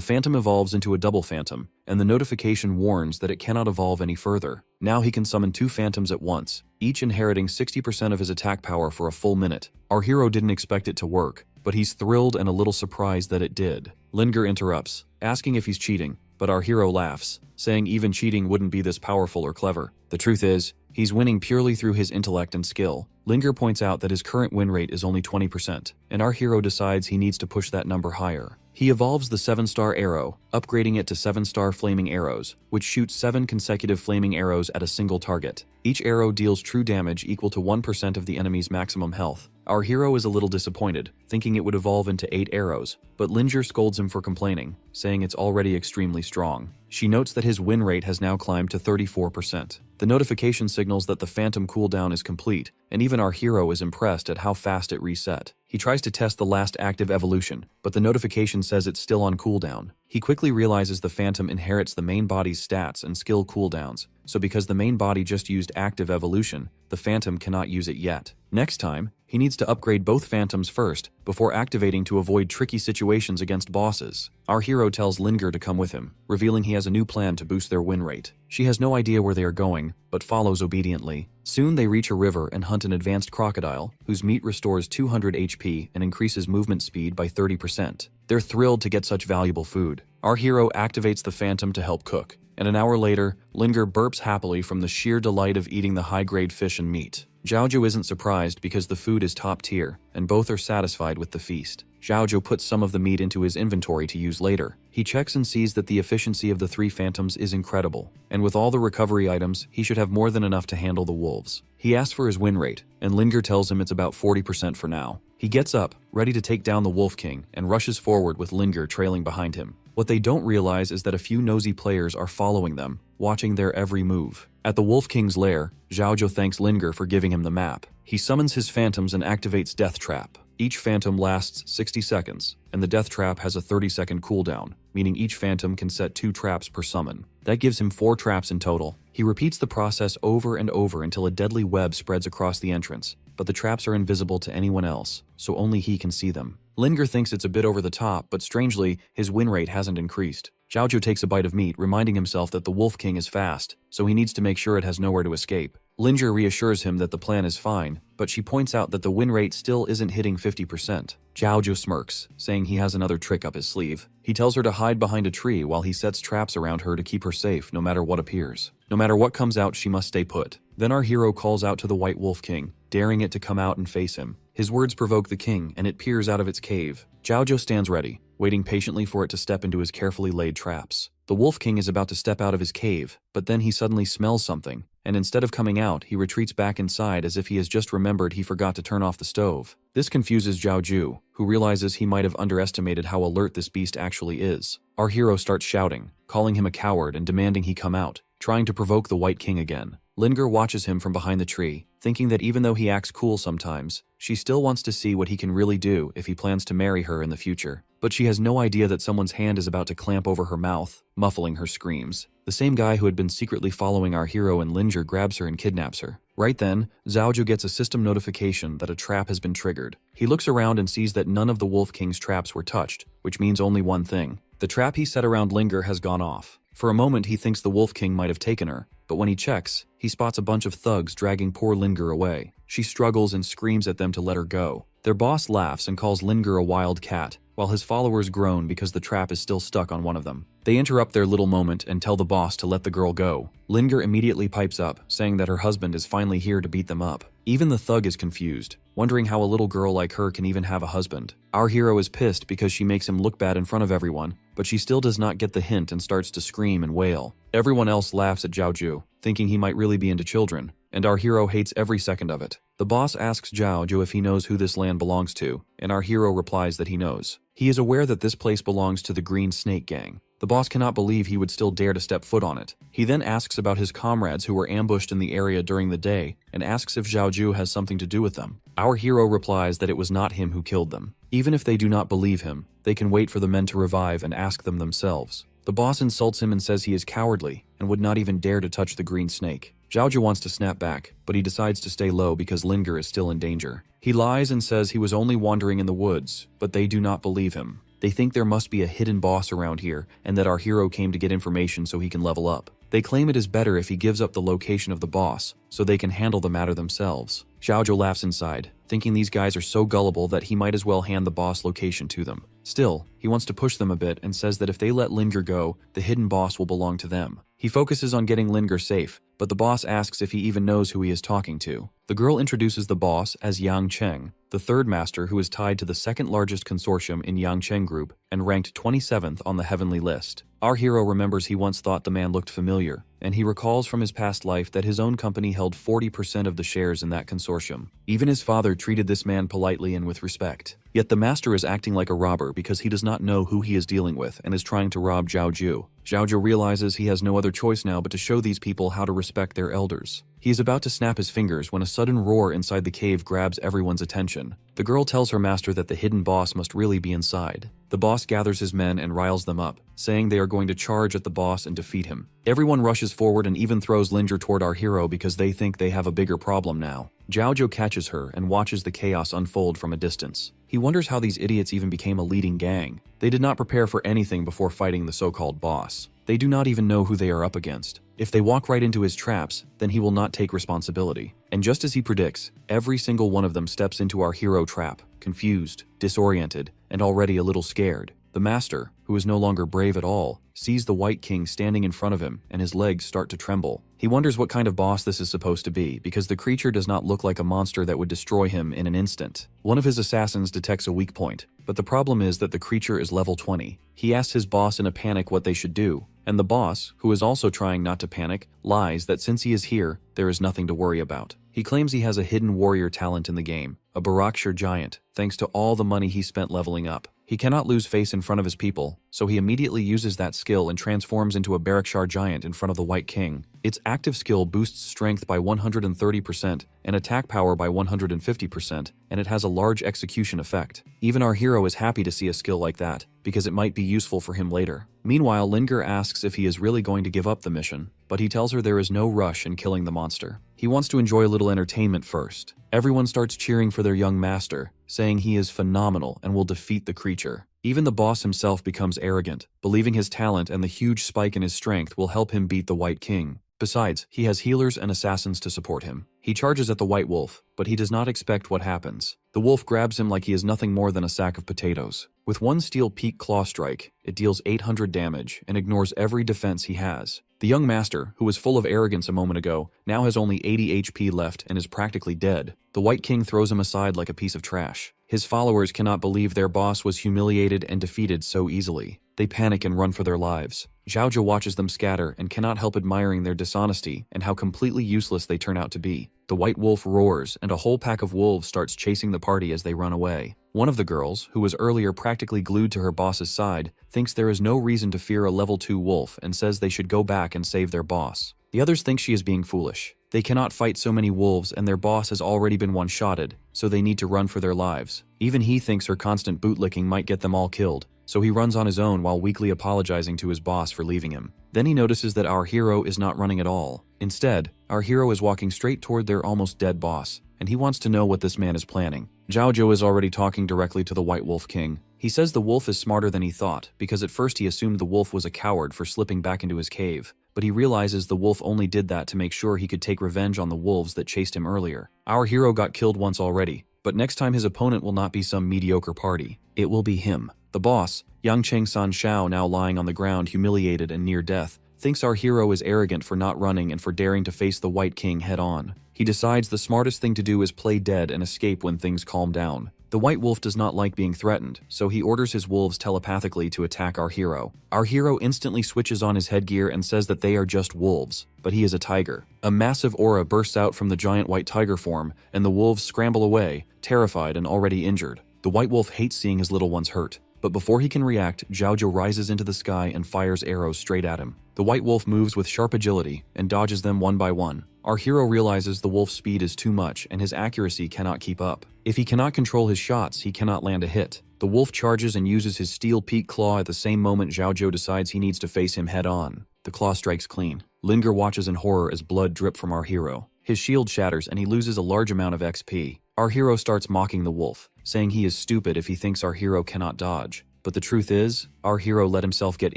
Phantom evolves into a double Phantom, and the notification warns that it cannot evolve any further. Now he can summon 2 Phantoms at once, each inheriting 60% of his attack power for a full minute. Our hero didn't expect it to work, but he's thrilled and a little surprised that it did. Linger interrupts, asking if he's cheating, but our hero laughs, saying even cheating wouldn't be this powerful or clever. The truth is, he's winning purely through his intellect and skill. Linger points out that his current win rate is only 20%, and our hero decides he needs to push that number higher. He evolves the 7-star arrow, upgrading it to 7-star flaming arrows, which shoots 7 consecutive flaming arrows at a single target. Each arrow deals true damage equal to 1% of the enemy's maximum health. Our hero is a little disappointed, thinking it would evolve into 8 arrows, but Linger scolds him for complaining, saying it's already extremely strong. She notes that his win rate has now climbed to 34%. The notification signals that the Phantom cooldown is complete, and even our hero is impressed at how fast it reset. He tries to test the last active evolution, but the notification says it's still on cooldown. He quickly realizes the Phantom inherits the main body's stats and skill cooldowns, so because the main body just used active evolution, the Phantom cannot use it yet. Next time, he needs to upgrade both Phantoms first, before activating to avoid tricky situations against bosses. Our hero tells Linger to come with him, revealing he has a new plan to boost their win rate. She has no idea where they are going, but follows obediently. Soon they reach a river and hunt an advanced crocodile, whose meat restores 200 HP and increases movement speed by 30%. They're thrilled to get such valuable food. Our hero activates the Phantom to help cook, and an hour later, Linger burps happily from the sheer delight of eating the high-grade fish and meat. Zhao Zhou isn't surprised because the food is top tier, and both are satisfied with the feast. Zhao Zhou puts some of the meat into his inventory to use later. He checks and sees that the efficiency of the 3 Phantoms is incredible, and with all the recovery items, he should have more than enough to handle the wolves. He asks for his win rate, and Linger tells him it's about 40% for now. He gets up, ready to take down the Wolf King, and rushes forward with Linger trailing behind him. What they don't realize is that a few nosy players are following them, watching their every move. At the Wolf King's lair, Zhao Zhou thanks Linger for giving him the map. He summons his Phantoms and activates Death Trap. Each Phantom lasts 60 seconds, and the Death Trap has a 30-second cooldown, meaning each Phantom can set 2 traps per summon. That gives him 4 traps in total. He repeats the process over and over until a deadly web spreads across the entrance, but the traps are invisible to anyone else, so only he can see them. Linger thinks it's a bit over the top, but strangely, his win rate hasn't increased. Zhao Zhou takes a bite of meat, reminding himself that the Wolf King is fast, so he needs to make sure it has nowhere to escape. Linger reassures him that the plan is fine, but she points out that the win rate still isn't hitting 50%. Zhao Zhou smirks, saying he has another trick up his sleeve. He tells her to hide behind a tree while he sets traps around her to keep her safe no matter what appears. No matter what comes out, she must stay put. Then our hero calls out to the White Wolf King, daring it to come out and face him. His words provoke the king, and it peers out of its cave. Zhao Zhou stands ready, waiting patiently for it to step into his carefully laid traps. The Wolf King is about to step out of his cave, but then he suddenly smells something, and instead of coming out, he retreats back inside as if he has just remembered he forgot to turn off the stove. This confuses Zhao Zhou, who realizes he might have underestimated how alert this beast actually is. Our hero starts shouting, calling him a coward and demanding he come out, trying to provoke the White King again. Linger watches him from behind the tree, thinking that even though he acts cool sometimes, she still wants to see what he can really do if he plans to marry her in the future. but she has no idea that someone's hand is about to clamp over her mouth, muffling her screams. The same guy who had been secretly following our hero and Linger grabs her and kidnaps her. Right then, Zhaoju gets a system notification that a trap has been triggered. He looks around and sees that none of the Wolf King's traps were touched, which means only one thing. The trap he set around Linger has gone off. For a moment he thinks the Wolf King might have taken her, but when he checks, he spots a bunch of thugs dragging poor Linger away. She struggles and screams at them to let her go. Their boss laughs and calls Linger a wild cat, while his followers groan because the trap is still stuck on one of them. They interrupt their little moment and tell the boss to let the girl go. Linger immediately pipes up, saying that her husband is finally here to beat them up. Even the thug is confused, wondering how a little girl like her can even have a husband. Our hero is pissed because she makes him look bad in front of everyone, but she still does not get the hint and starts to scream and wail. Everyone else laughs at Zhaoju, thinking he might really be into children, and our hero hates every second of it. The boss asks Zhaoju if he knows who this land belongs to, and our hero replies that he knows. He is aware that this place belongs to the Green Snake Gang. The boss cannot believe he would still dare to step foot on it. He then asks about his comrades who were ambushed in the area during the day, and asks if Zhaoju has something to do with them. Our hero replies that it was not him who killed them. Even if they do not believe him, they can wait for the men to revive and ask them themselves. The boss insults him and says he is cowardly, and would not even dare to touch the green snake. Zhaoju wants to snap back, but he decides to stay low because Linger is still in danger. He lies and says he was only wandering in the woods, but they do not believe him. They think there must be a hidden boss around here, and that our hero came to get information so he can level up. They claim it is better if he gives up the location of the boss, so they can handle the matter themselves. Zhaoju laughs inside, thinking these guys are so gullible that he might as well hand the boss location to them. Still, he wants to push them a bit and says that if they let Linger go, the hidden boss will belong to them. He focuses on getting Linger safe, but the boss asks if he even knows who he is talking to. The girl introduces the boss as Yang Cheng, the third master who is tied to the second largest consortium in Yang Cheng Group and ranked 27th on the heavenly list. Our hero remembers he once thought the man looked familiar, and he recalls from his past life that his own company held 40% of the shares in that consortium. Even his father treated this man politely and with respect. Yet the master is acting like a robber because he does not know who he is dealing with and is trying to rob Zhaoju. Zhaoju realizes he has no other choice now but to show these people how to respect their elders. He is about to snap his fingers when a sudden roar inside the cave grabs everyone's attention. The girl tells her master that the hidden boss must really be inside. The boss gathers his men and riles them up, saying they are going to charge at the boss and defeat him. Everyone rushes forward and even throws Linger toward our hero because they think they have a bigger problem now. Zhaoju catches her and watches the chaos unfold from a distance. He wonders how these idiots even became a leading gang. They did not prepare for anything before fighting the so-called boss. They do not even know who they are up against. If they walk right into his traps, then he will not take responsibility. And just as he predicts, every single one of them steps into our hero trap, confused, disoriented, and already a little scared. The master, who is no longer brave at all, sees the White King standing in front of him and his legs start to tremble. He wonders what kind of boss this is supposed to be because the creature does not look like a monster that would destroy him in an instant. One of his assassins detects a weak point, but the problem is that the creature is level 20. He asks his boss in a panic what they should do, and the boss, who is also trying not to panic, lies that since he is here, there is nothing to worry about. He claims he has a hidden warrior talent in the game, a Barakshir giant, thanks to all the money he spent leveling up. He cannot lose face in front of his people, so he immediately uses that skill and transforms into a Barakshir giant in front of the White King. Its active skill boosts strength by 130% and attack power by 150%, and it has a large execution effect. Even our hero is happy to see a skill like that, because it might be useful for him later. Meanwhile, Linger asks if he is really going to give up the mission, but he tells her there is no rush in killing the monster. He wants to enjoy a little entertainment first. Everyone starts cheering for their young master, saying he is phenomenal and will defeat the creature. Even the boss himself becomes arrogant, believing his talent and the huge spike in his strength will help him beat the White King. Besides, he has healers and assassins to support him. He charges at the White Wolf, but he does not expect what happens. The wolf grabs him like he is nothing more than a sack of potatoes. With one steel peak claw strike, it deals 800 damage and ignores every defense he has. The young master, who was full of arrogance a moment ago, now has only 80 HP left and is practically dead. The White King throws him aside like a piece of trash. His followers cannot believe their boss was humiliated and defeated so easily. They panic and run for their lives. Zhaoju watches them scatter and cannot help admiring their dishonesty and how completely useless they turn out to be. The White Wolf roars and a whole pack of wolves starts chasing the party as they run away. One of the girls, who was earlier practically glued to her boss's side, thinks there is no reason to fear a level 2 wolf and says they should go back and save their boss. The others think she is being foolish. They cannot fight so many wolves and their boss has already been one-shotted, so they need to run for their lives. Even he thinks her constant bootlicking might get them all killed, so he runs on his own while weakly apologizing to his boss for leaving him. Then he notices that our hero is not running at all. Instead, our hero is walking straight toward their almost dead boss, and he wants to know what this man is planning. Zhao is already talking directly to the White Wolf King. He says the wolf is smarter than he thought, because at first he assumed the wolf was a coward for slipping back into his cave, but he realizes the wolf only did that to make sure he could take revenge on the wolves that chased him earlier. Our hero got killed once already, but next time his opponent will not be some mediocre party. It will be him. The boss, Yang Cheng San Shao, now lying on the ground humiliated and near death, thinks our hero is arrogant for not running and for daring to face the White King head-on. He decides the smartest thing to do is play dead and escape when things calm down. The White Wolf does not like being threatened, so he orders his wolves telepathically to attack our hero. Our hero instantly switches on his headgear and says that they are just wolves, but he is a tiger. A massive aura bursts out from the giant white tiger form, and the wolves scramble away, terrified and already injured. The White Wolf hates seeing his little ones hurt, but before he can react, Zhao rises into the sky and fires arrows straight at him. The White Wolf moves with sharp agility and dodges them one by one. Our hero realizes the wolf's speed is too much and his accuracy cannot keep up. If he cannot control his shots, he cannot land a hit. The wolf charges and uses his steel peak claw at the same moment Zhao decides he needs to face him head on. The claw strikes clean. Linger watches in horror as blood drips from our hero. His shield shatters and he loses a large amount of XP. Our hero starts mocking the wolf, saying he is stupid if he thinks our hero cannot dodge. But the truth is, our hero let himself get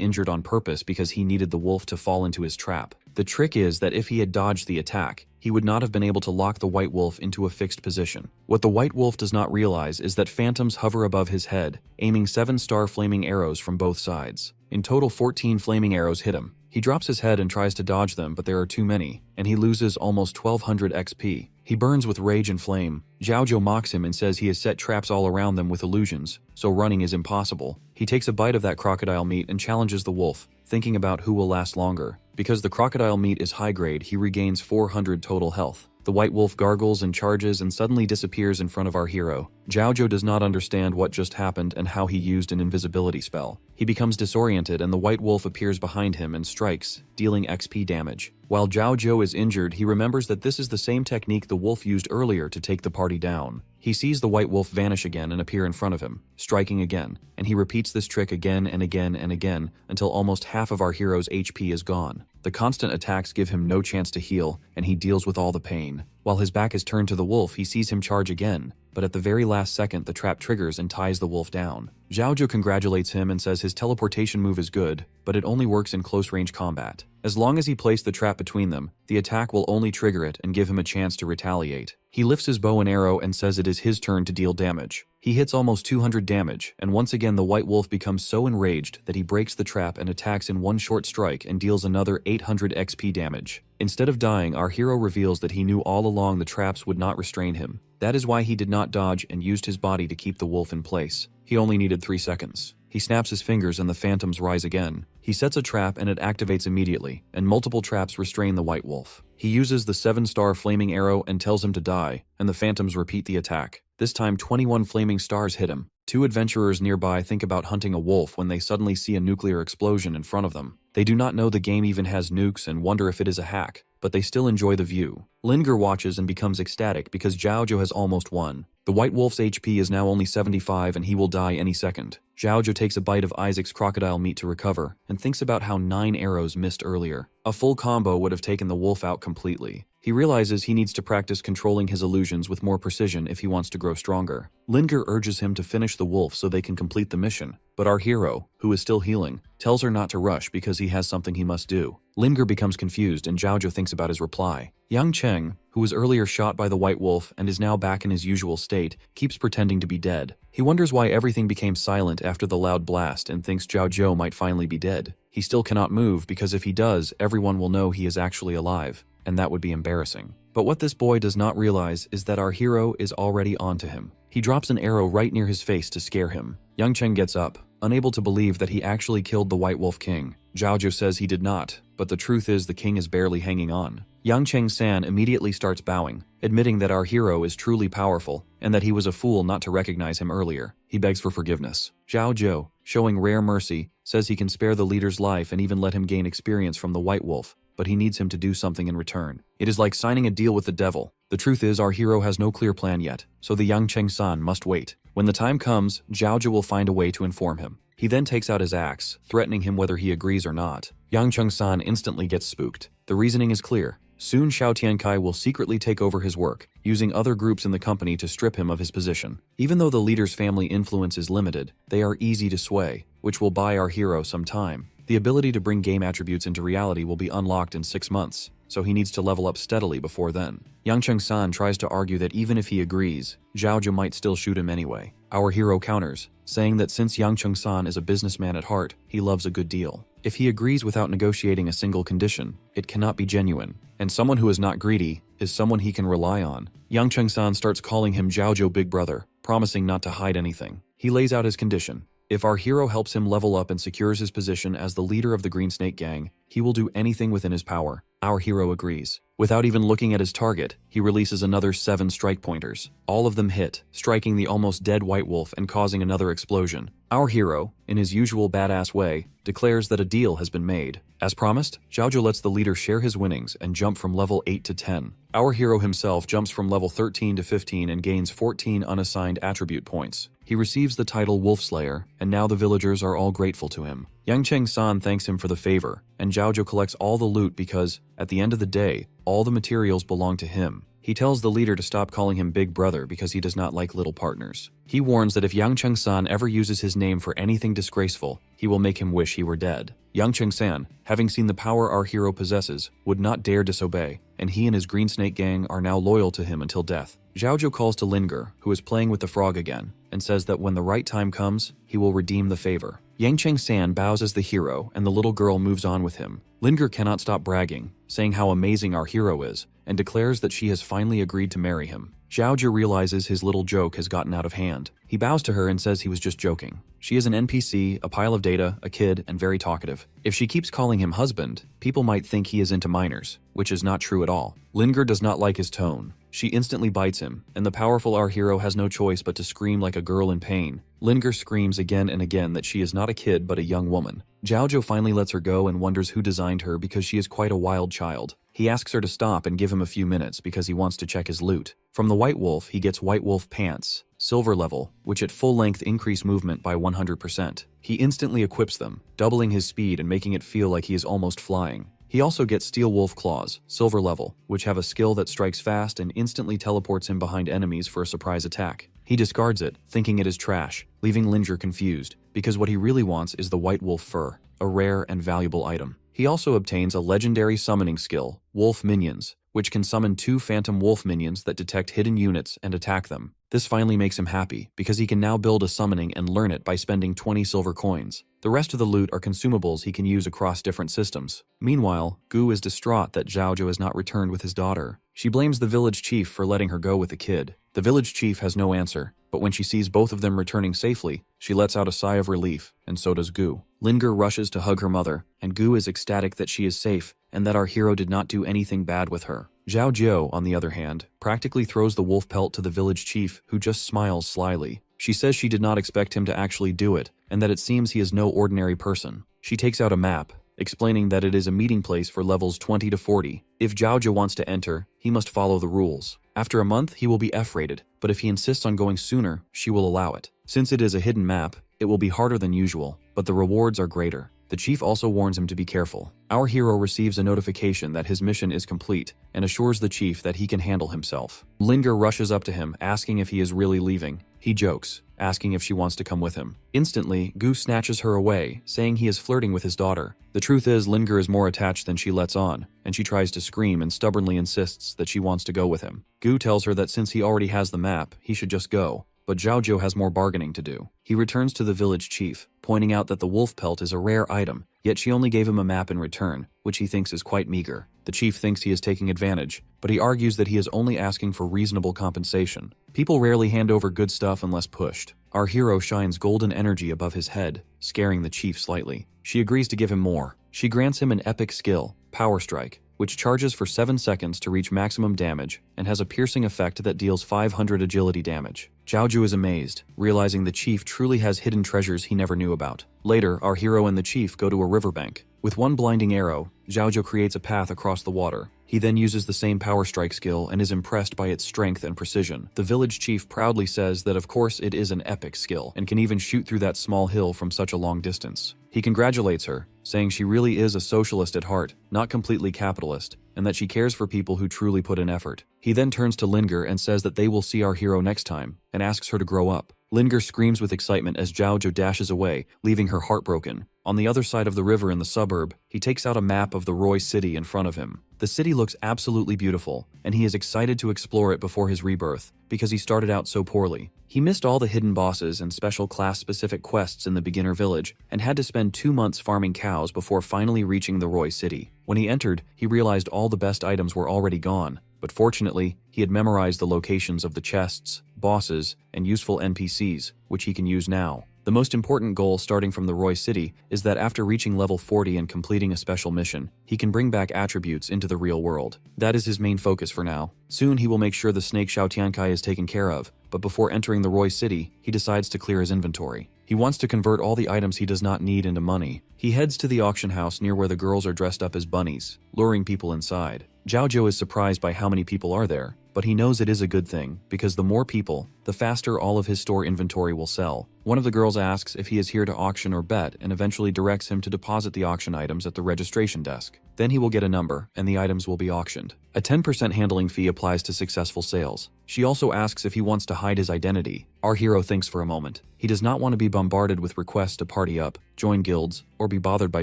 injured on purpose because he needed the wolf to fall into his trap. The trick is that if he had dodged the attack, he would not have been able to lock the White Wolf into a fixed position. What the White Wolf does not realize is that phantoms hover above his head, aiming 7-star flaming arrows from both sides. In total, 14 flaming arrows hit him. He drops his head and tries to dodge them, but there are too many, and he loses almost 1200 XP. He burns with rage and flame. Zhao mocks him and says he has set traps all around them with illusions, so running is impossible. He takes a bite of that crocodile meat and challenges the wolf, thinking about who will last longer. Because the crocodile meat is high grade, he regains 400 total health. The White Wolf gargles and charges and suddenly disappears in front of our hero. Zhao does not understand what just happened and how he used an invisibility spell. He becomes disoriented and the White Wolf appears behind him and strikes, dealing XP damage. While Zhao is injured, he remembers that this is the same technique the wolf used earlier to take the party down. He sees the White Wolf vanish again and appear in front of him, striking again, and he repeats this trick again and again and again until almost half of our hero's HP is gone. The constant attacks give him no chance to heal, and he deals with all the pain. While his back is turned to the wolf, he sees him charge again, but at the very last second the trap triggers and ties the wolf down. Zhao congratulates him and says his teleportation move is good, but it only works in close-range combat. As long as he placed the trap between them, the attack will only trigger it and give him a chance to retaliate. He lifts his bow and arrow and says it is his turn to deal damage. He hits almost 200 damage, and once again the White Wolf becomes so enraged that he breaks the trap and attacks in one short strike and deals another 800 XP damage. Instead of dying, our hero reveals that he knew all along the traps would not restrain him. That is why he did not dodge and used his body to keep the wolf in place. He only needed 3 seconds. He snaps his fingers and the phantoms rise again. He sets a trap and it activates immediately, and multiple traps restrain the White Wolf. He uses the 7-star flaming arrow and tells him to die, and the phantoms repeat the attack. This time 21 flaming stars hit him. 2 adventurers nearby think about hunting a wolf when they suddenly see a nuclear explosion in front of them. They do not know the game even has nukes and wonder if it is a hack, but they still enjoy the view. Linger watches and becomes ecstatic because Zhao has almost won. The White Wolf's HP is now only 75 and he will die any second. Zhao takes a bite of Isaac's crocodile meat to recover and thinks about how 9 arrows missed earlier. A full combo would have taken the wolf out completely. He realizes he needs to practice controlling his illusions with more precision if he wants to grow stronger. Linger urges him to finish the wolf so they can complete the mission, but our hero, who is still healing, tells her not to rush because he has something he must do. Linger becomes confused and Zhao thinks about his reply. Yang Cheng, who was earlier shot by the White Wolf and is now back in his usual state, keeps pretending to be dead. He wonders why everything became silent after the loud blast and thinks Zhao might finally be dead. He still cannot move because if he does, everyone will know he is actually alive, and that would be embarrassing. But what this boy does not realize is that our hero is already onto him. He drops an arrow right near his face to scare him. Yang Cheng gets up, unable to believe that he actually killed the White Wolf King. Zhao says he did not, but the truth is the king is barely hanging on. Yang Cheng-san immediately starts bowing, admitting that our hero is truly powerful, and that he was a fool not to recognize him earlier. He begs for forgiveness. Zhao, showing rare mercy, says he can spare the leader's life and even let him gain experience from the White Wolf, but he needs him to do something in return. It is like signing a deal with the devil. The truth is our hero has no clear plan yet, so the young Cheng-san must wait. When the time comes, Zhao will find a way to inform him. He then takes out his axe, threatening him whether he agrees or not. Yang Cheng-san instantly gets spooked. The reasoning is clear. Soon Xiao Tiankai will secretly take over his work, using other groups in the company to strip him of his position. Even though the leader's family influence is limited, they are easy to sway, which will buy our hero some time. The ability to bring game attributes into reality will be unlocked in 6 months, so he needs to level up steadily before then. Yang Cheng-san tries to argue that even if he agrees, Zhao might still shoot him anyway. Our hero counters, saying that since Yang Cheng-san is a businessman at heart, he loves a good deal. If he agrees without negotiating a single condition, it cannot be genuine, and someone who is not greedy is someone he can rely on. Yang Cheng-san starts calling him Zhao Big Brother, promising not to hide anything. He lays out his condition. If our hero helps him level up and secures his position as the leader of the Green Snake Gang, he will do anything within his power. Our hero agrees. Without even looking at his target, he releases another 7 strike pointers. All of them hit, striking the almost dead White Wolf and causing another explosion. Our hero, in his usual badass way, declares that a deal has been made. As promised, Zhao lets the leader share his winnings and jump from level 8 to 10. Our hero himself jumps from level 13 to 15 and gains 14 unassigned attribute points. He receives the title Wolf Slayer, and now the villagers are all grateful to him. Yang Cheng-san thanks him for the favor, and Zhao collects all the loot because, at the end of the day, all the materials belong to him. He tells the leader to stop calling him Big Brother because he does not like little partners. He warns that if Yang Cheng-san ever uses his name for anything disgraceful, he will make him wish he were dead. Yang Cheng-san, having seen the power our hero possesses, would not dare disobey, and he and his Green Snake Gang are now loyal to him until death. Zhao calls to Linger, who is playing with the frog again, and says that when the right time comes, he will redeem the favor. Yang Cheng-san bows as the hero, and the little girl moves on with him. Linger cannot stop bragging, saying how amazing our hero is, and declares that she has finally agreed to marry him. Zhao realizes his little joke has gotten out of hand. He bows to her and says he was just joking. She is an NPC, a pile of data, a kid, and very talkative. If she keeps calling him husband, people might think he is into minors, which is not true at all. Linger does not like his tone. She instantly bites him, and the powerful our hero has no choice but to scream like a girl in pain. Linger screams again and again that she is not a kid but a young woman. Zhao finally lets her go and wonders who designed her because she is quite a wild child. He asks her to stop and give him a few minutes because he wants to check his loot. From the White Wolf, he gets White Wolf pants, silver level, which at full length increase movement by 100%. He instantly equips them, doubling his speed and making it feel like he is almost flying. He also gets Steel Wolf Claws, silver level, which have a skill that strikes fast and instantly teleports him behind enemies for a surprise attack. He discards it, thinking it is trash, leaving Linger confused, because what he really wants is the White Wolf fur, a rare and valuable item. He also obtains a legendary summoning skill, Wolf Minions, which can summon 2 phantom wolf minions that detect hidden units and attack them. This finally makes him happy, because he can now build a summoning and learn it by spending 20 silver coins. The rest of the loot are consumables he can use across different systems. Meanwhile, Gu is distraught that Zhao has not returned with his daughter. She blames the village chief for letting her go with the kid. The village chief has no answer, but when she sees both of them returning safely, she lets out a sigh of relief, and so does Gu. Linger rushes to hug her mother, and Gu is ecstatic that she is safe and that our hero did not do anything bad with her. Zhao, on the other hand, practically throws the wolf pelt to the village chief, who just smiles slyly. She says she did not expect him to actually do it, and that it seems he is no ordinary person. She takes out a map, explaining that it is a meeting place for levels 20 to 40. If Zhao wants to enter, he must follow the rules. After a month, he will be F-rated, but if he insists on going sooner, she will allow it. Since it is a hidden map, it will be harder than usual, but the rewards are greater. The chief also warns him to be careful. Our hero receives a notification that his mission is complete and assures the chief that he can handle himself. Linger rushes up to him, asking if he is really leaving. He jokes, asking if she wants to come with him. Instantly, Gu snatches her away, saying he is flirting with his daughter. The truth is, Linger is more attached than she lets on, and she tries to scream and stubbornly insists that she wants to go with him. Gu tells her that since he already has the map, he should just go. But Zhao has more bargaining to do. He returns to the village chief, pointing out that the wolf pelt is a rare item, yet she only gave him a map in return, which he thinks is quite meager. The chief thinks he is taking advantage, but he argues that he is only asking for reasonable compensation. People rarely hand over good stuff unless pushed. Our hero shines golden energy above his head, scaring the chief slightly. She agrees to give him more. She grants him an epic skill, Power Strike, which charges for 7 seconds to reach maximum damage and has a piercing effect that deals 500 agility damage. Zhao is amazed, realizing the chief truly has hidden treasures he never knew about. Later, our hero and the chief go to a riverbank. With one blinding arrow, Zhaozhou creates a path across the water. He then uses the same power strike skill and is impressed by its strength and precision. The village chief proudly says that of course it is an epic skill and can even shoot through that small hill from such a long distance. He congratulates her, saying she really is a socialist at heart, not completely capitalist, and that she cares for people who truly put in effort. He then turns to Linger and says that they will see our hero next time, and asks her to grow up. Linger screams with excitement as Zhaozhou dashes away, leaving her heartbroken. On the other side of the river in the suburb, he takes out a map of the Roy city in front of him. The city looks absolutely beautiful, and he is excited to explore it before his rebirth, because he started out so poorly. He missed all the hidden bosses and special class-specific quests in the beginner village, and had to spend 2 months farming cows before finally reaching the Roy city. When he entered, he realized all the best items were already gone, but fortunately, he had memorized the locations of the chests, bosses, and useful NPCs, which he can use now. The most important goal starting from the Roy city is that after reaching level 40 and completing a special mission, he can bring back attributes into the real world. That is his main focus for now. Soon he will make sure the snake Xiao Tiankai is taken care of, but before entering the Roy city, he decides to clear his inventory. He wants to convert all the items he does not need into money. He heads to the auction house near where the girls are dressed up as bunnies, luring people inside. Zhaozhou is surprised by how many people are there, but he knows it is a good thing, because the more people, the faster all of his store inventory will sell. One of the girls asks if he is here to auction or bet and eventually directs him to deposit the auction items at the registration desk. Then he will get a number, and the items will be auctioned. A 10% handling fee applies to successful sales. She also asks if he wants to hide his identity. Our hero thinks for a moment. He does not want to be bombarded with requests to party up, join guilds, or be bothered by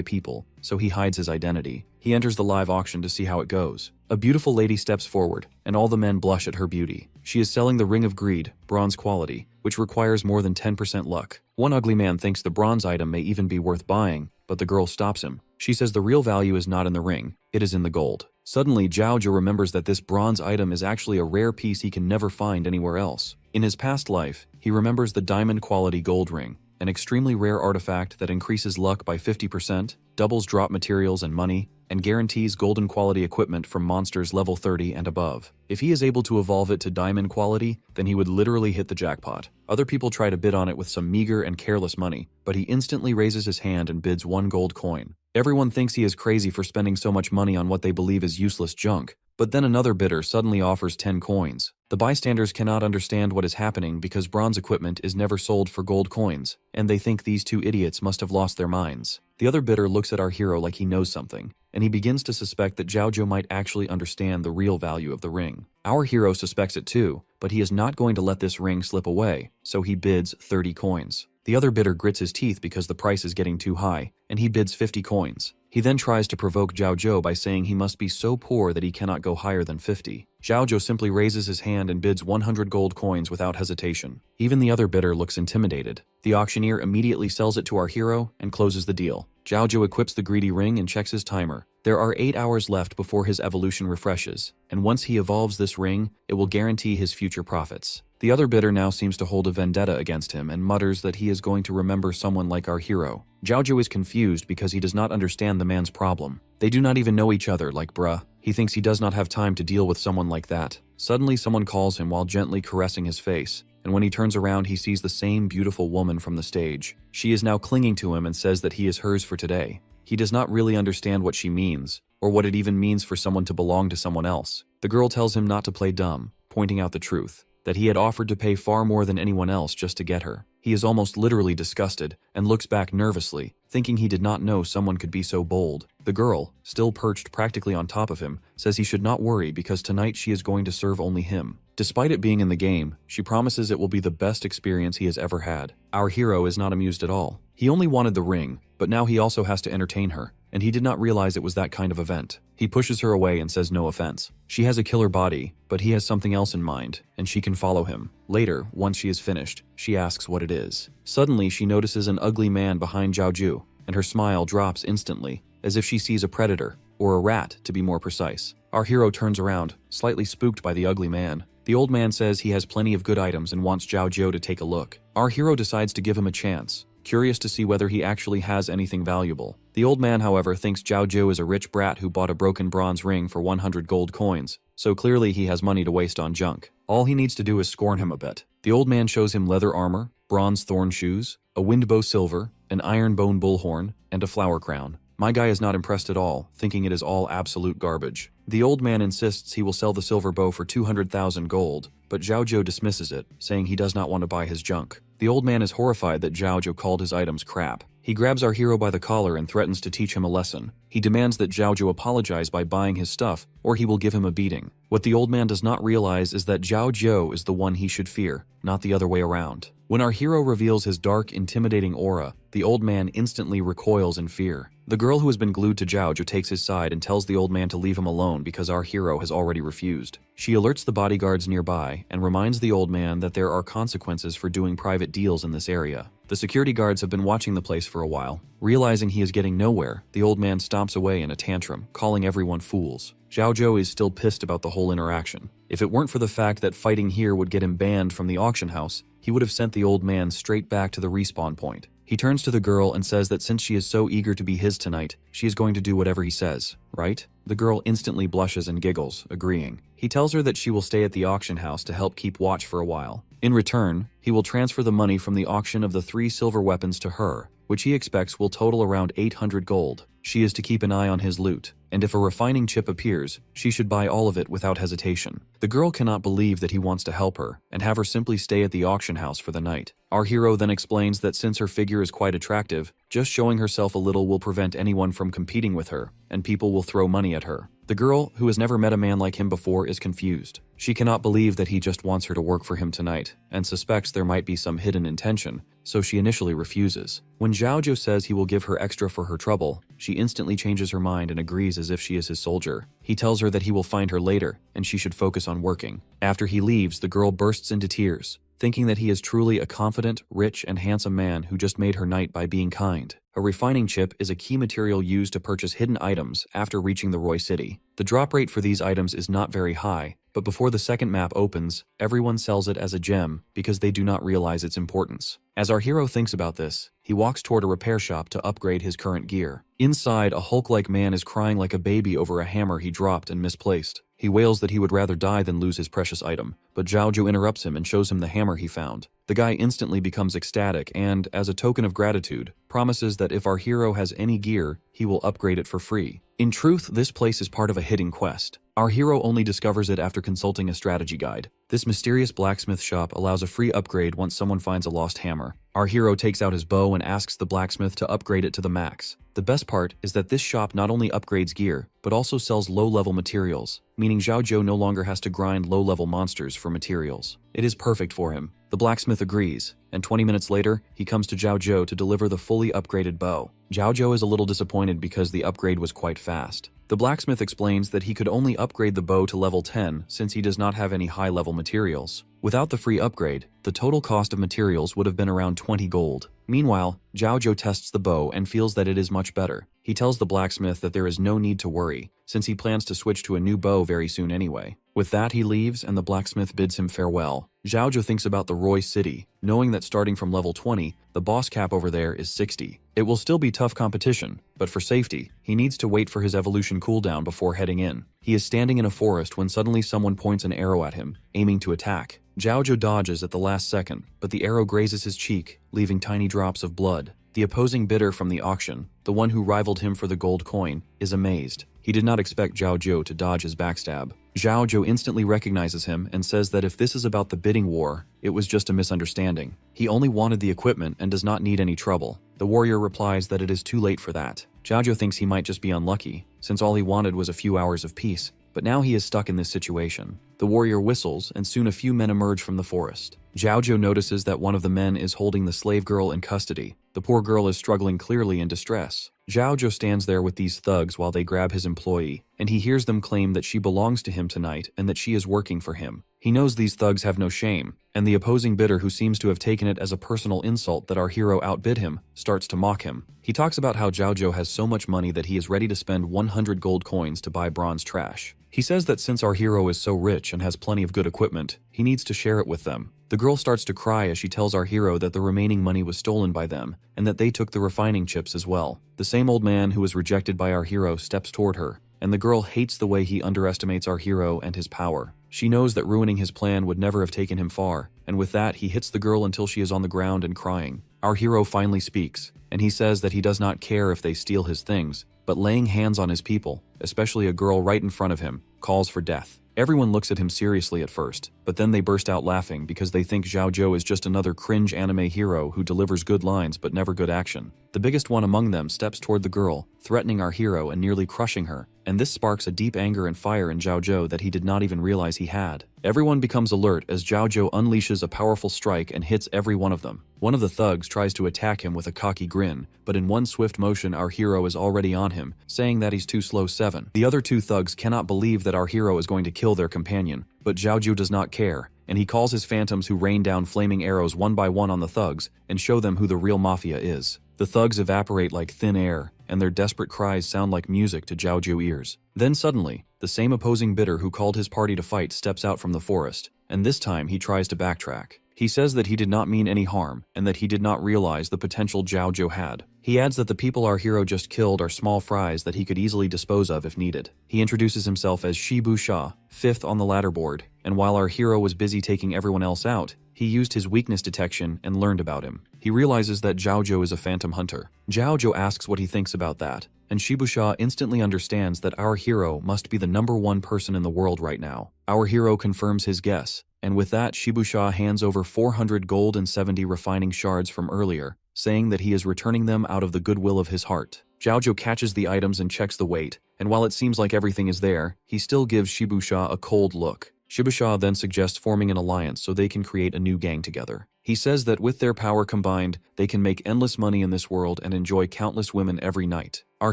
people, so he hides his identity. He enters the live auction to see how it goes. A beautiful lady steps forward, and all the men blush at her beauty. She is selling the Ring of Greed, bronze quality, which requires more than 10% luck. One ugly man thinks the bronze item may even be worth buying, but the girl stops him. She says the real value is not in the ring, it is in the gold. Suddenly, Zhaozhou remembers that this bronze item is actually a rare piece he can never find anywhere else. In his past life, he remembers the diamond quality gold ring, an extremely rare artifact that increases luck by 50%, doubles drop materials and money, and guarantees golden quality equipment from monsters level 30 and above. If he is able to evolve it to diamond quality, then he would literally hit the jackpot. Other people try to bid on it with some meager and careless money, but he instantly raises his hand and bids 1 gold coin. Everyone thinks he is crazy for spending so much money on what they believe is useless junk, but then another bidder suddenly offers 10 coins. The bystanders cannot understand what is happening because bronze equipment is never sold for gold coins, and they think these 2 idiots must have lost their minds. The other bidder looks at our hero like he knows something, and he begins to suspect that Zhaozhou might actually understand the real value of the ring. Our hero suspects it too, but he is not going to let this ring slip away, so he bids 30 coins. The other bidder grits his teeth because the price is getting too high, and he bids 50 coins. He then tries to provoke Zhaozhou by saying he must be so poor that he cannot go higher than 50. Zhaozhou simply raises his hand and bids 100 gold coins without hesitation. Even the other bidder looks intimidated. The auctioneer immediately sells it to our hero and closes the deal. Zhaozhou equips the greedy ring and checks his timer. There are 8 hours left before his evolution refreshes, and once he evolves this ring, it will guarantee his future profits. The other bidder now seems to hold a vendetta against him and mutters that he is going to remember someone like our hero. Zhaozhou is confused because he does not understand the man's problem. They do not even know each other, like bruh. He thinks he does not have time to deal with someone like that. Suddenly someone calls him while gently caressing his face, and when he turns around he sees the same beautiful woman from the stage. She is now clinging to him and says that he is hers for today. He does not really understand what she means, or what it even means for someone to belong to someone else. The girl tells him not to play dumb, pointing out the truth, that he had offered to pay far more than anyone else just to get her. He is almost literally disgusted and looks back nervously, thinking he did not know someone could be so bold. The girl, still perched practically on top of him, says he should not worry because tonight she is going to serve only him. Despite it being in the game, she promises it will be the best experience he has ever had. Our hero is not amused at all. He only wanted the ring, but now he also has to entertain her, and he did not realize it was that kind of event. He pushes her away and says no offense. She has a killer body, but he has something else in mind, and she can follow him. Later, once she is finished, she asks what it is. Suddenly, she notices an ugly man behind Zhaozhou, and her smile drops instantly, as if she sees a predator, or a rat to be more precise. Our hero turns around, slightly spooked by the ugly man. The old man says he has plenty of good items and wants Zhaozhou to take a look. Our hero decides to give him a chance, curious to see whether he actually has anything valuable. The old man, however, thinks Zhaozhou is a rich brat who bought a broken bronze ring for 100 gold coins, so clearly he has money to waste on junk. All he needs to do is scorn him a bit. The old man shows him leather armor, bronze thorn shoes, a windbow silver, an iron bone bullhorn, and a flower crown. My guy is not impressed at all, thinking it is all absolute garbage. The old man insists he will sell the silver bow for 200,000 gold, but Zhao dismisses it, saying he does not want to buy his junk. The old man is horrified that Zhao called his items crap. He grabs our hero by the collar and threatens to teach him a lesson. He demands that Zhao apologize by buying his stuff, or he will give him a beating. What the old man does not realize is that Zhao is the one he should fear, not the other way around. When our hero reveals his dark, intimidating aura, the old man instantly recoils in fear. The girl who has been glued to Zhao takes his side and tells the old man to leave him alone because our hero has already refused. She alerts the bodyguards nearby and reminds the old man that there are consequences for doing private deals in this area. The security guards have been watching the place for a while. Realizing he is getting nowhere, the old man stomps away in a tantrum, calling everyone fools. Zhao is still pissed about the whole interaction. If it weren't for the fact that fighting here would get him banned from the auction house, he would have sent the old man straight back to the respawn point. He turns to the girl and says that since she is so eager to be his tonight, she is going to do whatever he says, right? The girl instantly blushes and giggles, agreeing. He tells her that she will stay at the auction house to help keep watch for a while. In return, he will transfer the money from the auction of the 3 silver weapons to her, which he expects will total around 800 gold. She is to keep an eye on his loot, and if a refining chip appears, she should buy all of it without hesitation. The girl cannot believe that he wants to help her, and have her simply stay at the auction house for the night. Our hero then explains that since her figure is quite attractive, just showing herself a little will prevent anyone from competing with her, and people will throw money at her. The girl, who has never met a man like him before, is confused. She cannot believe that he just wants her to work for him tonight, and suspects there might be some hidden intention, so she initially refuses. When Zhao says he will give her extra for her trouble, she instantly changes her mind and agrees as if she is his soldier. He tells her that he will find her later, and she should focus on working. After he leaves, the girl bursts into tears, thinking that he is truly a confident, rich, and handsome man who just made her night by being kind. A refining chip is a key material used to purchase hidden items after reaching the Roy City. The drop rate for these items is not very high, but before the second map opens, everyone sells it as a gem because they do not realize its importance. As our hero thinks about this, he walks toward a repair shop to upgrade his current gear. Inside, a Hulk-like man is crying like a baby over a hammer he dropped and misplaced. He wails that he would rather die than lose his precious item, but Zhao interrupts him and shows him the hammer he found. The guy instantly becomes ecstatic and, as a token of gratitude, promises that if our hero has any gear, he will upgrade it for free. In truth, this place is part of a hidden quest. Our hero only discovers it after consulting a strategy guide. This mysterious blacksmith shop allows a free upgrade once someone finds a lost hammer. Our hero takes out his bow and asks the blacksmith to upgrade it to the max. The best part is that this shop not only upgrades gear, but also sells low-level materials, meaning Zhao no longer has to grind low-level monsters for materials. It is perfect for him. The blacksmith agrees, and 20 minutes later, he comes to Zhao to deliver the fully upgraded bow. Zhao is a little disappointed because the upgrade was quite fast. The blacksmith explains that he could only upgrade the bow to level 10 since he does not have any high-level materials. Without the free upgrade, the total cost of materials would have been around 20 gold. Meanwhile, Zhao tests the bow and feels that it is much better. He tells the blacksmith that there is no need to worry, since he plans to switch to a new bow very soon anyway. With that, he leaves and the blacksmith bids him farewell. Zhao thinks about the Roy City, knowing that starting from level 20, the boss cap over there is 60. It will still be tough competition, but for safety, he needs to wait for his evolution cooldown before heading in. He is standing in a forest when suddenly someone points an arrow at him, aiming to attack. Zhao dodges at the last second, but the arrow grazes his cheek, leaving tiny drops of blood. The opposing bidder from the auction, the one who rivaled him for the gold coin, is amazed. He did not expect Zhao to dodge his backstab. Zhao instantly recognizes him and says that if this is about the bidding war, it was just a misunderstanding. He only wanted the equipment and does not need any trouble. The warrior replies that it is too late for that. Zhao thinks he might just be unlucky, since all he wanted was a few hours of peace. But now he is stuck in this situation. The warrior whistles, and soon a few men emerge from the forest. Zhao notices that one of the men is holding the slave girl in custody. The poor girl is struggling clearly in distress. Zhao stands there with these thugs while they grab his employee, and he hears them claim that she belongs to him tonight and that she is working for him. He knows these thugs have no shame, and the opposing bidder, who seems to have taken it as a personal insult that our hero outbid him, starts to mock him. He talks about how Zhao has so much money that he is ready to spend 100 gold coins to buy bronze trash. He says that since our hero is so rich and has plenty of good equipment, he needs to share it with them. The girl starts to cry as she tells our hero that the remaining money was stolen by them, and that they took the refining chips as well. The same old man who was rejected by our hero steps toward her, and the girl hates the way he underestimates our hero and his power. She knows that ruining his plan would never have taken him far, and with that he hits the girl until she is on the ground and crying. Our hero finally speaks, and he says that he does not care if they steal his things, but laying hands on his people, especially a girl right in front of him, calls for death. Everyone looks at him seriously at first, but then they burst out laughing because they think Zhao Zhou is just another cringe anime hero who delivers good lines but never good action. The biggest one among them steps toward the girl, threatening our hero and nearly crushing her, and this sparks a deep anger and fire in Zhao Zhou that he did not even realize he had. Everyone becomes alert as Zhao Zhou unleashes a powerful strike and hits every one of them. One of the thugs tries to attack him with a cocky grin, but in one swift motion our hero is already on him, saying that he's too slow 7. The other two thugs cannot believe that our hero is going to kill their companion, but Zhao Zhou does not care, and he calls his phantoms who rain down flaming arrows one by one on the thugs and show them who the real mafia is. The thugs evaporate like thin air, and their desperate cries sound like music to Zhao Zhou ears. Then suddenly, the same opposing bidder who called his party to fight steps out from the forest, and this time he tries to backtrack. He says that he did not mean any harm, and that he did not realize the potential Zhao Zhou had. He adds that the people our hero just killed are small fries that he could easily dispose of if needed. He introduces himself as Shibu Sha, 5th on the ladder board, and while our hero was busy taking everyone else out, he used his weakness detection and learned about him. He realizes that Zhao Zhou is a phantom hunter. Zhao Zhou asks what he thinks about that, and Shibu Sha instantly understands that our hero must be the #1 person in the world right now. Our hero confirms his guess, and with that Shibu Sha hands over 400 gold and 70 refining shards from earlier, saying that he is returning them out of the goodwill of his heart. Zhao Zhou catches the items and checks the weight, and while it seems like everything is there, he still gives Shibu Sha a cold look. Shibu Sha then suggests forming an alliance so they can create a new gang together. He says that with their power combined, they can make endless money in this world and enjoy countless women every night. Our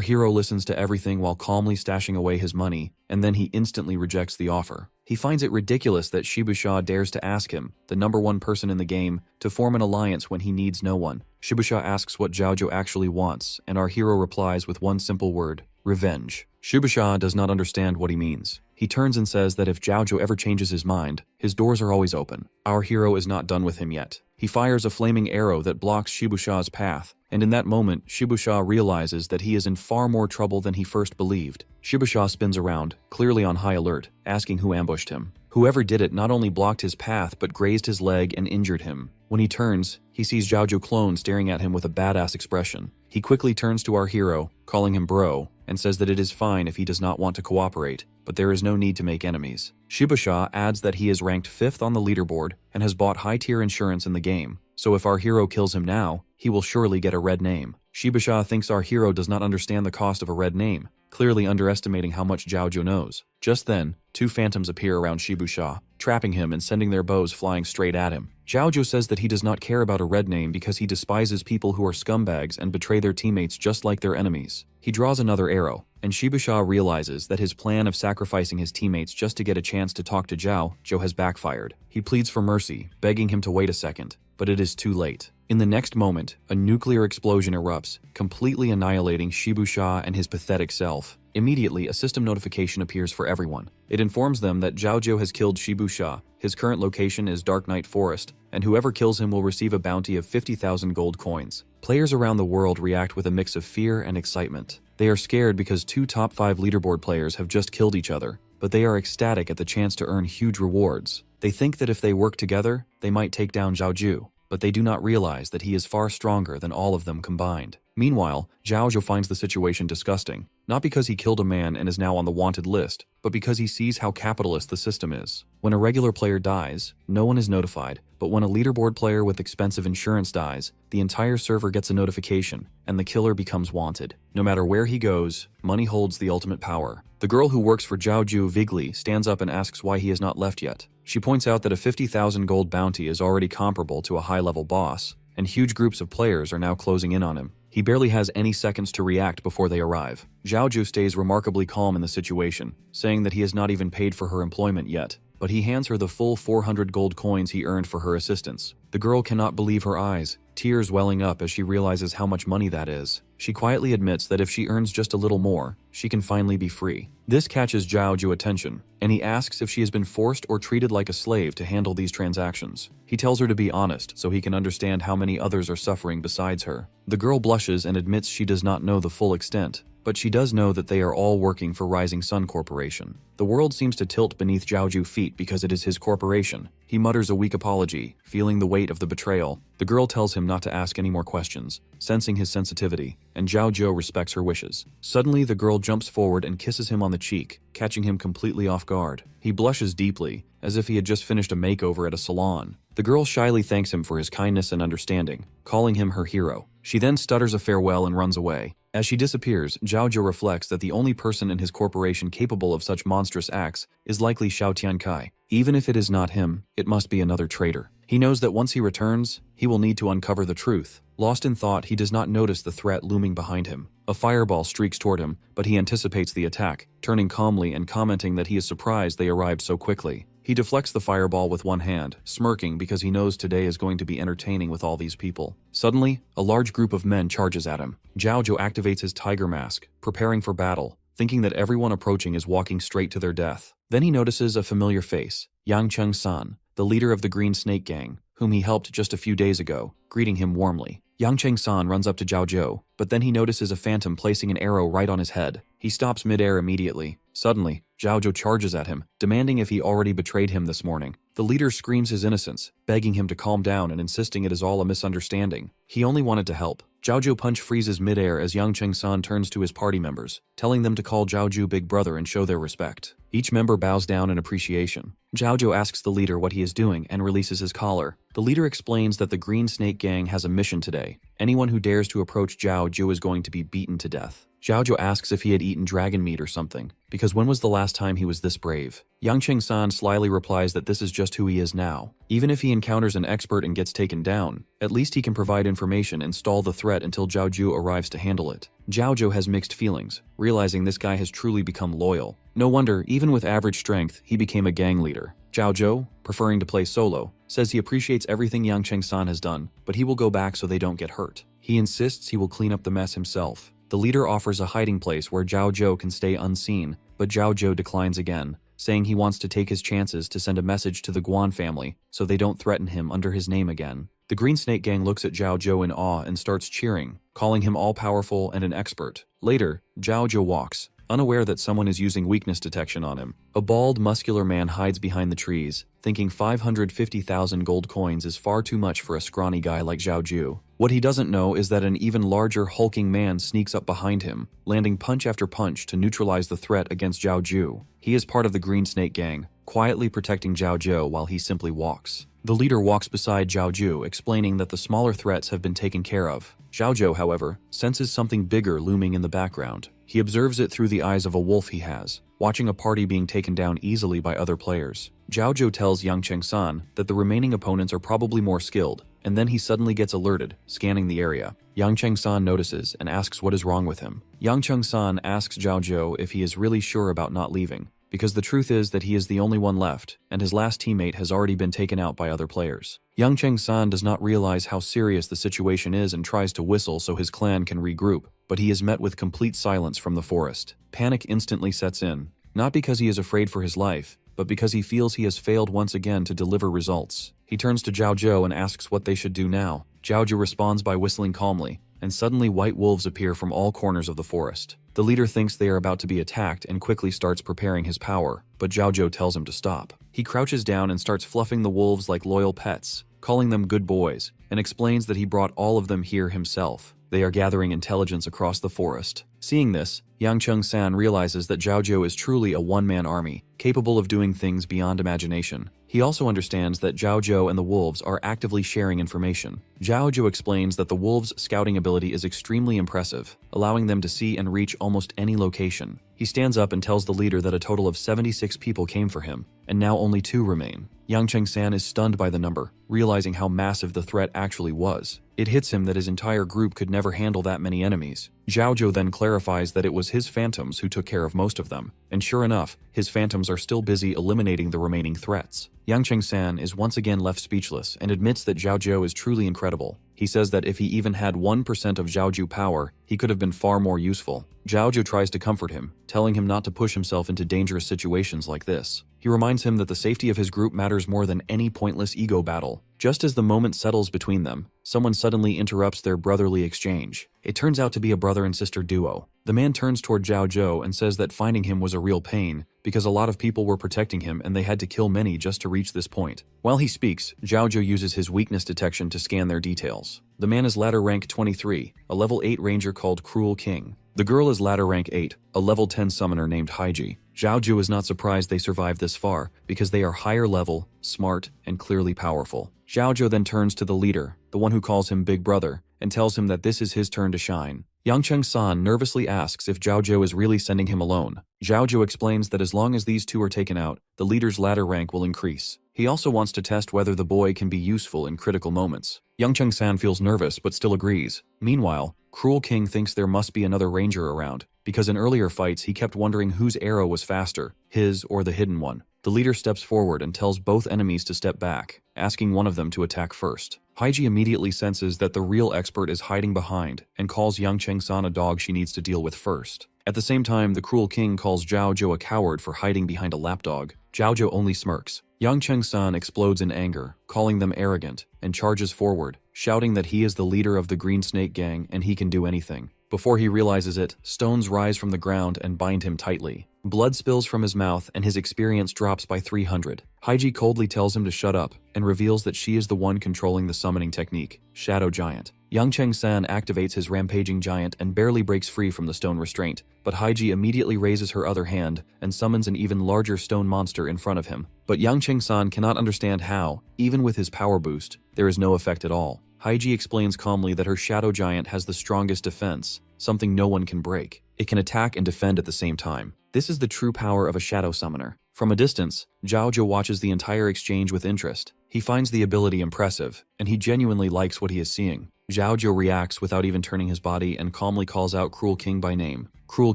hero listens to everything while calmly stashing away his money, and then he instantly rejects the offer. He finds it ridiculous that Shibu Sha dares to ask him, the #1 person in the game, to form an alliance when he needs no one. Shibu Sha asks what Zhao Zhou actually wants, and our hero replies with one simple word: revenge. Shibu Sha does not understand what he means. He turns and says that if Zhao Zhou ever changes his mind, his doors are always open. Our hero is not done with him yet. He fires a flaming arrow that blocks Shibu Sha's path, and in that moment, Shibu Sha realizes that he is in far more trouble than he first believed. Shibu Sha spins around, clearly on high alert, asking who ambushed him. Whoever did it not only blocked his path but grazed his leg and injured him. When he turns, he sees Zhao Zhou clone staring at him with a badass expression. He quickly turns to our hero, calling him bro, and says that it is fine if he does not want to cooperate, but there is no need to make enemies. Shibu Sha adds that he is ranked 5th on the leaderboard and has bought high-tier insurance in the game, so if our hero kills him now, he will surely get a red name. Shibu Sha thinks our hero does not understand the cost of a red name, clearly underestimating how much Zhao Zhou knows. Just then, 2 phantoms appear around Shibu Sha, trapping him and sending their bows flying straight at him. Zhao Zhou says that he does not care about a red name because he despises people who are scumbags and betray their teammates just like their enemies. He draws another arrow, and Shibu Sha realizes that his plan of sacrificing his teammates just to get a chance to talk to Zhao Zhou has backfired. He pleads for mercy, begging him to wait a second, but it is too late. In the next moment, a nuclear explosion erupts, completely annihilating Shibu Sha and his pathetic self. Immediately, a system notification appears for everyone. It informs them that Zhao Zhou has killed Shibu Sha. His current location is Dark Night Forest, and whoever kills him will receive a bounty of 50,000 gold coins. Players around the world react with a mix of fear and excitement. They are scared because 2 top 5 leaderboard players have just killed each other, but they are ecstatic at the chance to earn huge rewards. They think that if they work together, they might take down Zhao Zhou, but they do not realize that he is far stronger than all of them combined. Meanwhile, Zhao Zhou finds the situation disgusting, not because he killed a man and is now on the wanted list, but because he sees how capitalist the system is. When a regular player dies, no one is notified, but when a leaderboard player with expensive insurance dies, the entire server gets a notification, and the killer becomes wanted. No matter where he goes, money holds the ultimate power. The girl who works for Zhao Zhou, Vigli, stands up and asks why he has not left yet. She points out that a 50,000 gold bounty is already comparable to a high-level boss, and huge groups of players are now closing in on him. He barely has any seconds to react before they arrive. Zhao Zhou stays remarkably calm in the situation, saying that he has not even paid for her employment yet, but he hands her the full 400 gold coins he earned for her assistance. The girl cannot believe her eyes, tears welling up as she realizes how much money that is. She quietly admits that if she earns just a little more, she can finally be free. This catches Zhao Zhou's attention, and he asks if she has been forced or treated like a slave to handle these transactions. He tells her to be honest so he can understand how many others are suffering besides her. The girl blushes and admits she does not know the full extent, but she does know that they are all working for Rising Sun Corporation. The world seems to tilt beneath Zhaoju's feet because it is his corporation. He mutters a weak apology, feeling the weight of the betrayal. The girl tells him not to ask any more questions, sensing his sensitivity, and Zhaoju respects her wishes. Suddenly, the girl jumps forward and kisses him on the cheek, catching him completely off guard. He blushes deeply, as if he had just finished a makeover at a salon. The girl shyly thanks him for his kindness and understanding, calling him her hero. She then stutters a farewell and runs away. As she disappears, Zhaoju reflects that the only person in his corporation capable of such monstrous acts is likely Xiao Tiankai. Even if it is not him, it must be another traitor. He knows that once he returns, he will need to uncover the truth. Lost in thought, he does not notice the threat looming behind him. A fireball streaks toward him, but he anticipates the attack, turning calmly and commenting that he is surprised they arrived so quickly. He deflects the fireball with one hand, smirking because he knows today is going to be entertaining with all these people. Suddenly, a large group of men charges at him. Zhaoju activates his tiger mask, preparing for battle, thinking that everyone approaching is walking straight to their death. Then he notices a familiar face, Yang Cheng-san, the leader of the Green Snake Gang, whom he helped just a few days ago, greeting him warmly. Yang Cheng-san runs up to Zhaoju, but then he notices a phantom placing an arrow right on his head. He stops mid-air immediately. Suddenly, Zhaoju charges at him, demanding if he already betrayed him this morning. The leader screams his innocence, begging him to calm down and insisting it is all a misunderstanding. He only wanted to help. Zhaoju punch freezes mid-air as Yang Cheng-san turns to his party members, telling them to call Zhaoju Big Brother and show their respect. Each member bows down in appreciation. Zhaoju asks the leader what he is doing and releases his collar. The leader explains that the Green Snake Gang has a mission today. Anyone who dares to approach Zhaoju is going to be beaten to death. Zhaoju asks if he had eaten dragon meat or something, because when was the last time he was this brave? Yang Cheng-san slyly replies that this is just who he is now. Even if he encounters an expert and gets taken down, at least he can provide information and stall the threat until Zhaoju arrives to handle it. Zhaoju has mixed feelings, realizing this guy has truly become loyal. No wonder, even with average strength, he became a gang leader. Zhaoju, preferring to play solo, says he appreciates everything Yang Cheng-san has done, but he will go back so they don't get hurt. He insists he will clean up the mess himself. The leader offers a hiding place where Zhaoju can stay unseen, but Zhaoju declines again, saying he wants to take his chances to send a message to the Guan family so they don't threaten him under his name again. The Green Snake Gang looks at Zhaoju in awe and starts cheering, calling him all-powerful and an expert. Later, Zhaoju walks, unaware that someone is using weakness detection on him. A bald, muscular man hides behind the trees, thinking 550,000 gold coins is far too much for a scrawny guy like Zhaoju. What he doesn't know is that an even larger, hulking man sneaks up behind him, landing punch after punch to neutralize the threat against Zhaoju. He is part of the Green Snake Gang, quietly protecting Zhaoju while he simply walks. The leader walks beside Zhaoju, explaining that the smaller threats have been taken care of. Zhaoju, however, senses something bigger looming in the background. He observes it through the eyes of a wolf he has, watching a party being taken down easily by other players. Zhaoju tells Yang Cheng-san that the remaining opponents are probably more skilled, and then he suddenly gets alerted, scanning the area. Yang Cheng-san notices and asks what is wrong with him. Yang Cheng-san asks Zhaoju if he is really sure about not leaving, because the truth is that he is the only one left, and his last teammate has already been taken out by other players. Yang Cheng-san does not realize how serious the situation is and tries to whistle so his clan can regroup, but he is met with complete silence from the forest. Panic instantly sets in, not because he is afraid for his life, but because he feels he has failed once again to deliver results. He turns to Zhaoju and asks what they should do now. Zhaoju responds by whistling calmly, and suddenly white wolves appear from all corners of the forest. The leader thinks they are about to be attacked and quickly starts preparing his power, but Zhaoju tells him to stop. He crouches down and starts fluffing the wolves like loyal pets, calling them good boys, and explains that he brought all of them here himself. They are gathering intelligence across the forest. Seeing this, Yang Cheng-san realizes that Zhaoju is truly a one-man army, capable of doing things beyond imagination. He also understands that Zhaoju and the wolves are actively sharing information. Zhaoju explains that the wolves' scouting ability is extremely impressive, allowing them to see and reach almost any location. He stands up and tells the leader that a total of 76 people came for him, and now only 2 remain. Yang Cheng-san is stunned by the number, realizing how massive the threat actually was. It hits him that his entire group could never handle that many enemies. Zhaoju then clarifies that it was his phantoms who took care of most of them, and sure enough, his phantoms are still busy eliminating the remaining threats. Yang Cheng-san is once again left speechless and admits that Zhaoju is truly incredible. He says that if he even had 1% of Zhaoju power, he could have been far more useful. Zhaoju tries to comfort him, telling him not to push himself into dangerous situations like this. He reminds him that the safety of his group matters more than any pointless ego battle. Just as the moment settles between them, someone suddenly interrupts their brotherly exchange. It turns out to be a brother and sister duo. The man turns toward Zhao and says that finding him was a real pain, because a lot of people were protecting him and they had to kill many just to reach this point. While he speaks, Zhao uses his weakness detection to scan their details. The man is ladder rank 23, a level 8 ranger called Cruel King. The girl is ladder rank 8, a level 10 summoner named Haiji. Zhao is not surprised they survived this far, because they are higher level, smart, and clearly powerful. Zhao then turns to the leader, the one who calls him Big Brother, and tells him that this is his turn to shine. Yang Cheng-san nervously asks if Zhao is really sending him alone. Zhao explains that as long as these two are taken out, the leader's ladder rank will increase. He also wants to test whether the boy can be useful in critical moments. Yang Cheng-san feels nervous but still agrees. Meanwhile, Cruel King thinks there must be another ranger around, because in earlier fights he kept wondering whose arrow was faster, his or the hidden one. The leader steps forward and tells both enemies to step back, asking one of them to attack first. Haiji immediately senses that the real expert is hiding behind and calls Yang Cheng-san a dog she needs to deal with first. At the same time, the Cruel King calls Zhao a coward for hiding behind a lapdog. Zhao only smirks. Yang Cheng-san explodes in anger, calling them arrogant, and charges forward, shouting that he is the leader of the Green Snake Gang and he can do anything. Before he realizes it, stones rise from the ground and bind him tightly. Blood spills from his mouth and his experience drops by 300. Haiji coldly tells him to shut up and reveals that she is the one controlling the summoning technique, Shadow Giant. Yang Cheng-san activates his rampaging giant and barely breaks free from the stone restraint, but Haiji immediately raises her other hand and summons an even larger stone monster in front of him. But Yang Cheng-san cannot understand how, even with his power boost, there is no effect at all. Haiji explains calmly that her Shadow Giant has the strongest defense, something no one can break. It can attack and defend at the same time. This is the true power of a Shadow Summoner. From a distance, Zhao watches the entire exchange with interest. He finds the ability impressive, and he genuinely likes what he is seeing. Zhao reacts without even turning his body and calmly calls out Cruel King by name. Cruel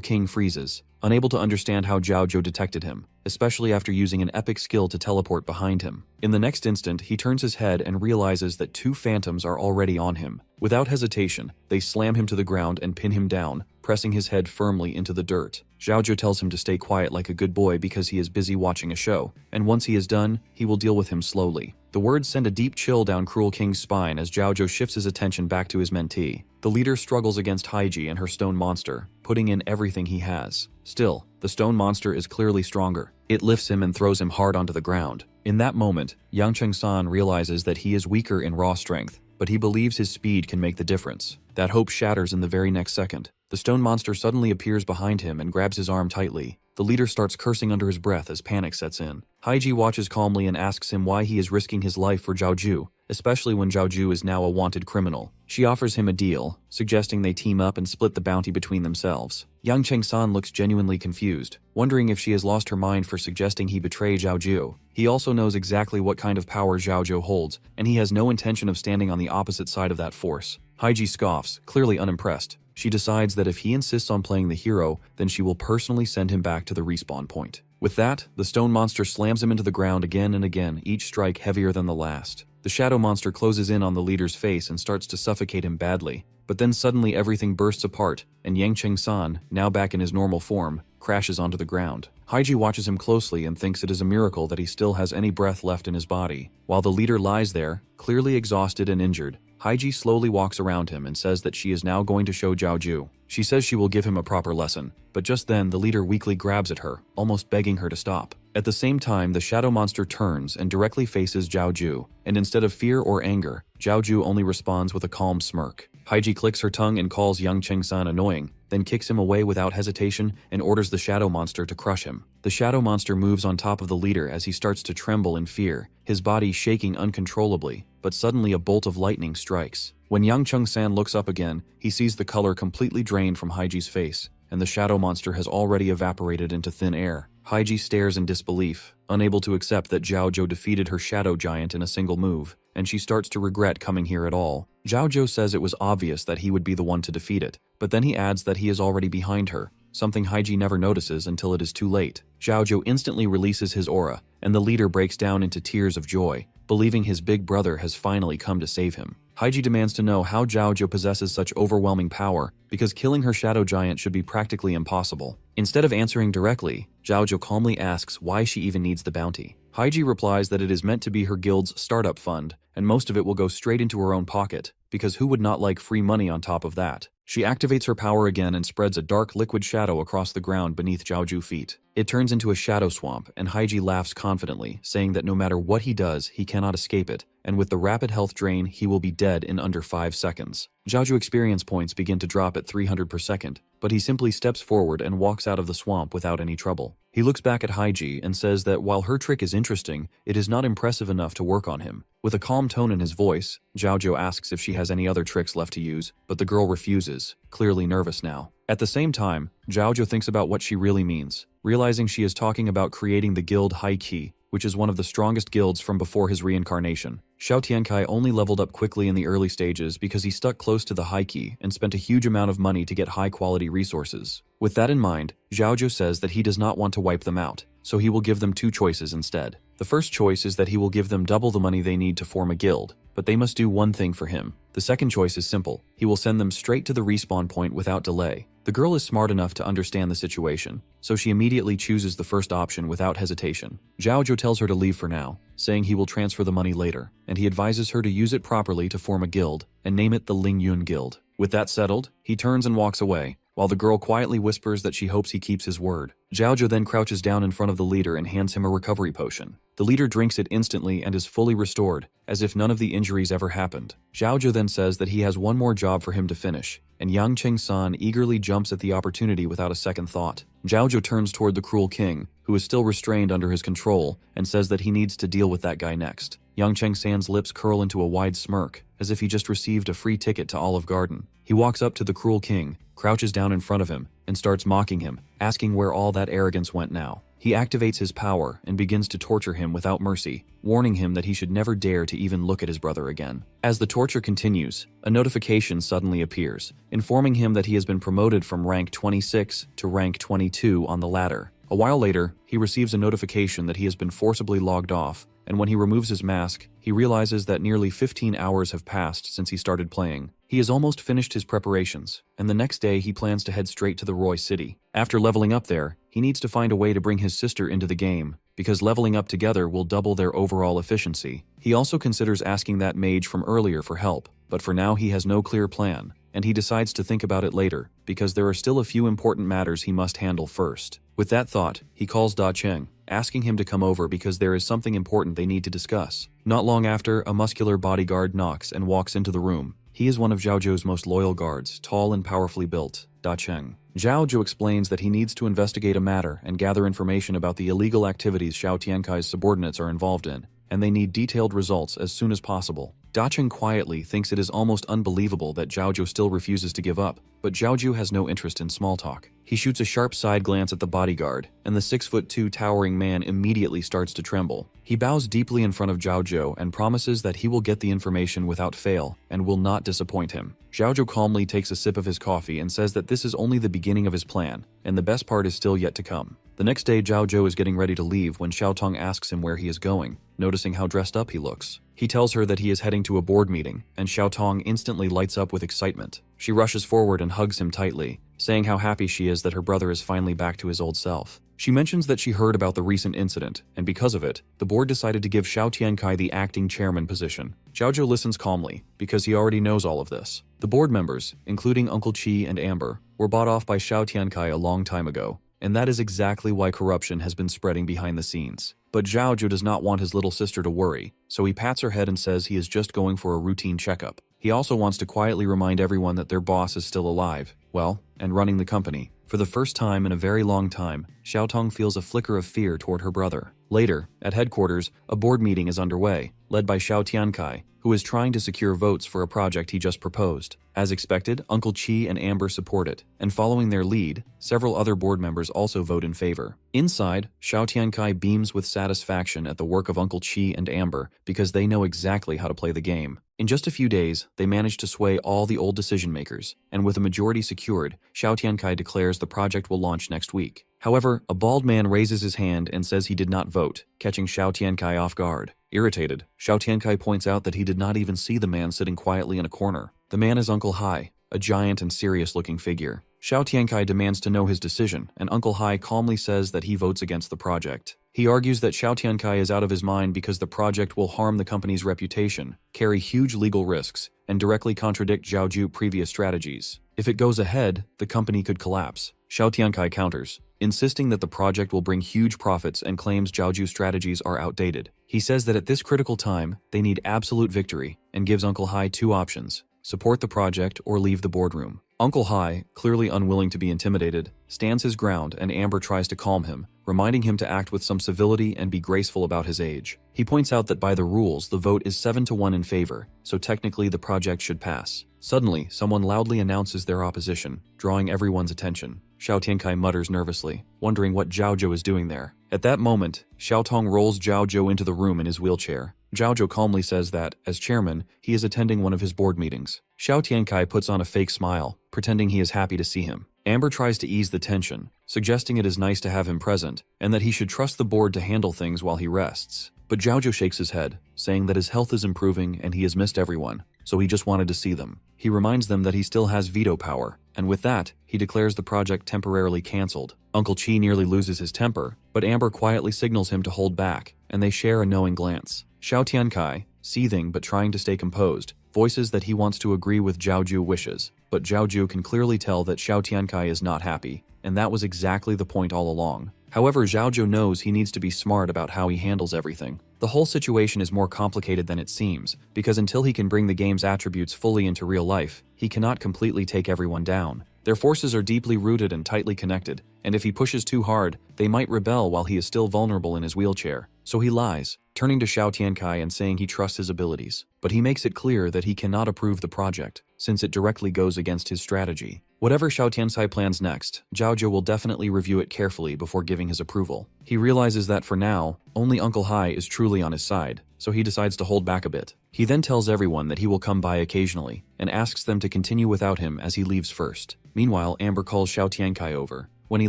King freezes, unable to understand how Zhao detected him, especially after using an epic skill to teleport behind him. In the next instant, he turns his head and realizes that two phantoms are already on him. Without hesitation, they slam him to the ground and pin him down, pressing his head firmly into the dirt. Zhao tells him to stay quiet like a good boy because he is busy watching a show, and once he is done, he will deal with him slowly. The words send a deep chill down Cruel King's spine as Zhao shifts his attention back to his mentee. The leader struggles against Haiji and her stone monster, putting in everything he has. Still, the stone monster is clearly stronger. It lifts him and throws him hard onto the ground. In that moment, Yang Cheng-san realizes that he is weaker in raw strength, but he believes his speed can make the difference. That hope shatters in the very next second. The stone monster suddenly appears behind him and grabs his arm tightly. The leader starts cursing under his breath as panic sets in. Haiji watches calmly and asks him why he is risking his life for Zhao, especially when Zhao is now a wanted criminal. She offers him a deal, suggesting they team up and split the bounty between themselves. Yang Cheng-san looks genuinely confused, wondering if she has lost her mind for suggesting he betray Zhao. He also knows exactly what kind of power Zhao holds, and he has no intention of standing on the opposite side of that force. Haiji scoffs, clearly unimpressed. She decides that if he insists on playing the hero, then she will personally send him back to the respawn point. With that, the stone monster slams him into the ground again and again, each strike heavier than the last. The shadow monster closes in on the leader's face and starts to suffocate him badly. But then suddenly everything bursts apart, and Yang Cheng-san, now back in his normal form, crashes onto the ground. Haiji watches him closely and thinks it is a miracle that he still has any breath left in his body. While the leader lies there, clearly exhausted and injured, Haiji slowly walks around him and says that she is now going to show Zhao. She says she will give him a proper lesson, but just then the leader weakly grabs at her, almost begging her to stop. At the same time, the shadow monster turns and directly faces Zhao, and instead of fear or anger, Zhao only responds with a calm smirk. Haiji clicks her tongue and calls Yang Cheng-san annoying, then kicks him away without hesitation and orders the shadow monster to crush him. The shadow monster moves on top of the leader as he starts to tremble in fear, his body shaking uncontrollably, but suddenly a bolt of lightning strikes. When Yang Cheng-san looks up again, he sees the color completely drained from Haiji's face, and the shadow monster has already evaporated into thin air. Haiji stares in disbelief, unable to accept that Zhao defeated her shadow giant in a single move, and she starts to regret coming here at all. Zhao says it was obvious that he would be the one to defeat it, but then he adds that he is already behind her, something Haiji never notices until it is too late. Zhao instantly releases his aura, and the leader breaks down into tears of joy, believing his big brother has finally come to save him. Haiji demands to know how Zhao possesses such overwhelming power, because killing her shadow giant should be practically impossible. Instead of answering directly, Zhao calmly asks why she even needs the bounty. Haiji replies that it is meant to be her guild's startup fund, and most of it will go straight into her own pocket, because who would not like free money on top of that? She activates her power again and spreads a dark liquid shadow across the ground beneath Zhaoju's feet. It turns into a shadow swamp, and Haiji laughs confidently, saying that no matter what he does, he cannot escape it, and with the rapid health drain, he will be dead in under 5 seconds. Zhaoju's experience points begin to drop at 300 per second, but he simply steps forward and walks out of the swamp without any trouble. He looks back at Haiji and says that while her trick is interesting, it is not impressive enough to work on him. With a calm tone in his voice, Zhao asks if she has any other tricks left to use, but the girl refuses, clearly nervous now. At the same time, Zhao thinks about what she really means, realizing she is talking about creating the guild High Key, which is one of the strongest guilds from before his reincarnation. Xiao Tiankai only leveled up quickly in the early stages because he stuck close to the High Key and spent a huge amount of money to get high-quality resources. With that in mind, Zhao says that he does not want to wipe them out, so he will give them 2 choices instead. The first choice is that he will give them double the money they need to form a guild, but they must do one thing for him. The second choice is simple. He will send them straight to the respawn point without delay. The girl is smart enough to understand the situation, so she immediately chooses the first option without hesitation. Zhao tells her to leave for now, saying he will transfer the money later, and he advises her to use it properly to form a guild, and name it the Lingyun Guild. With that settled, he turns and walks away, while the girl quietly whispers that she hopes he keeps his word. Zhao then crouches down in front of the leader and hands him a recovery potion. The leader drinks it instantly and is fully restored, as if none of the injuries ever happened. Zhao then says that he has one more job for him to finish, and Yang Cheng-san eagerly jumps at the opportunity without a second thought. Zhao turns toward the cruel king, who is still restrained under his control, and says that he needs to deal with that guy next. Yang Cheng-san's lips curl into a wide smirk, as if he just received a free ticket to Olive Garden. He walks up to the cruel king, crouches down in front of him, and starts mocking him, asking where all that arrogance went now. He activates his power and begins to torture him without mercy, warning him that he should never dare to even look at his brother again. As the torture continues, a notification suddenly appears, informing him that he has been promoted from rank 26 to rank 22 on the ladder. A while later, he receives a notification that he has been forcibly logged off, and when he removes his mask, he realizes that nearly 15 hours have passed since he started playing. He has almost finished his preparations, and the next day he plans to head straight to the Roy City. After leveling up there, he needs to find a way to bring his sister into the game, because leveling up together will double their overall efficiency. He also considers asking that mage from earlier for help, but for now he has no clear plan, and he decides to think about it later, because there are still a few important matters he must handle first. With that thought, he calls Da Cheng, asking him to come over because there is something important they need to discuss. Not long after, a muscular bodyguard knocks and walks into the room. He is one of Zhao most loyal guards, tall and powerfully built, Da Cheng. Zhao explains that he needs to investigate a matter and gather information about the illegal activities Xiao Tiankai's subordinates are involved in, and they need detailed results as soon as possible. Da Cheng quietly thinks it is almost unbelievable that Zhao still refuses to give up, but Zhao has no interest in small talk. He shoots a sharp side glance at the bodyguard, and the 6'2" towering man immediately starts to tremble. He bows deeply in front of Zhao and promises that he will get the information without fail and will not disappoint him. Zhao calmly takes a sip of his coffee and says that this is only the beginning of his plan, and the best part is still yet to come. The next day, Zhao is getting ready to leave when Xiaotong asks him where he is going, noticing how dressed up he looks. He tells her that he is heading to a board meeting, and Xiaotong instantly lights up with excitement. She rushes forward and hugs him tightly, saying how happy she is that her brother is finally back to his old self. She mentions that she heard about the recent incident, and because of it, the board decided to give Xiao Tiankai the acting chairman position. Zhao listens calmly, because he already knows all of this. The board members, including Uncle Qi and Amber, were bought off by Xiao Tiankai a long time ago, and that is exactly why corruption has been spreading behind the scenes. But Zhao does not want his little sister to worry, so he pats her head and says he is just going for a routine checkup. He also wants to quietly remind everyone that their boss is still alive, well, and running the company. For the first time in a very long time, Xiaotong feels a flicker of fear toward her brother. Later, at headquarters, a board meeting is underway, led by Xiao Tiankai, who is trying to secure votes for a project he just proposed. As expected, Uncle Qi and Amber support it, and following their lead, several other board members also vote in favor. Inside, Xiao Tiankai beams with satisfaction at the work of Uncle Qi and Amber because they know exactly how to play the game. In just a few days, they manage to sway all the old decision makers, and with a majority secured, Xiao Tiankai declares the project will launch next week. However, a bald man raises his hand and says he did not vote, catching Xiao Tiankai off guard. Irritated, Xiao Tiankai points out that he did not even see the man sitting quietly in a corner. The man is Uncle Hai, a giant and serious-looking figure. Xiao Tiankai demands to know his decision, and Uncle Hai calmly says that he votes against the project. He argues that Xiao Tiankai is out of his mind because the project will harm the company's reputation, carry huge legal risks, and directly contradict Zhaoju's previous strategies. If it goes ahead, the company could collapse. Xiao Tiankai counters, insisting that the project will bring huge profits and claims Zhaoju's strategies are outdated. He says that at this critical time, they need absolute victory, and gives Uncle Hai two options: support the project or leave the boardroom. Uncle Hai, clearly unwilling to be intimidated, stands his ground, and Amber tries to calm him, reminding him to act with some civility and be graceful about his age. He points out that by the rules, the vote is 7-1 in favor, so technically the project should pass. Suddenly, someone loudly announces their opposition, drawing everyone's attention. Xiao Tiankai mutters nervously, wondering what Zhaoju is doing there. At that moment, Xiao Tong rolls Zhaoju into the room in his wheelchair. Zhaoju calmly says that, as chairman, he is attending one of his board meetings. Xiao Tiankai puts on a fake smile, pretending he is happy to see him. Amber tries to ease the tension, suggesting it is nice to have him present, and that he should trust the board to handle things while he rests. But Zhaoju shakes his head, saying that his health is improving and he has missed everyone, so he just wanted to see them. He reminds them that he still has veto power, and with that, he declares the project temporarily cancelled. Uncle Chi nearly loses his temper, but Amber quietly signals him to hold back, and they share a knowing glance. Xiao Tiankai, seething but trying to stay composed, voices that he wants to agree with Zhaoju's wishes, but Zhaoju can clearly tell that Xiao Tiankai is not happy, and that was exactly the point all along. However, Zhaoju knows he needs to be smart about how he handles everything. The whole situation is more complicated than it seems, because until he can bring the game's attributes fully into real life, he cannot completely take everyone down. Their forces are deeply rooted and tightly connected, and if he pushes too hard, they might rebel while he is still vulnerable in his wheelchair. So he lies, turning to Xiao Tiankai and saying he trusts his abilities. But he makes it clear that he cannot approve the project, since it directly goes against his strategy. Whatever Xiao Tiankai plans next, Zhaoju will definitely review it carefully before giving his approval. He realizes that for now, only Uncle Hai is truly on his side, so he decides to hold back a bit. He then tells everyone that he will come by occasionally, and asks them to continue without him as he leaves first. Meanwhile, Amber calls Xiao Tiankai over. When he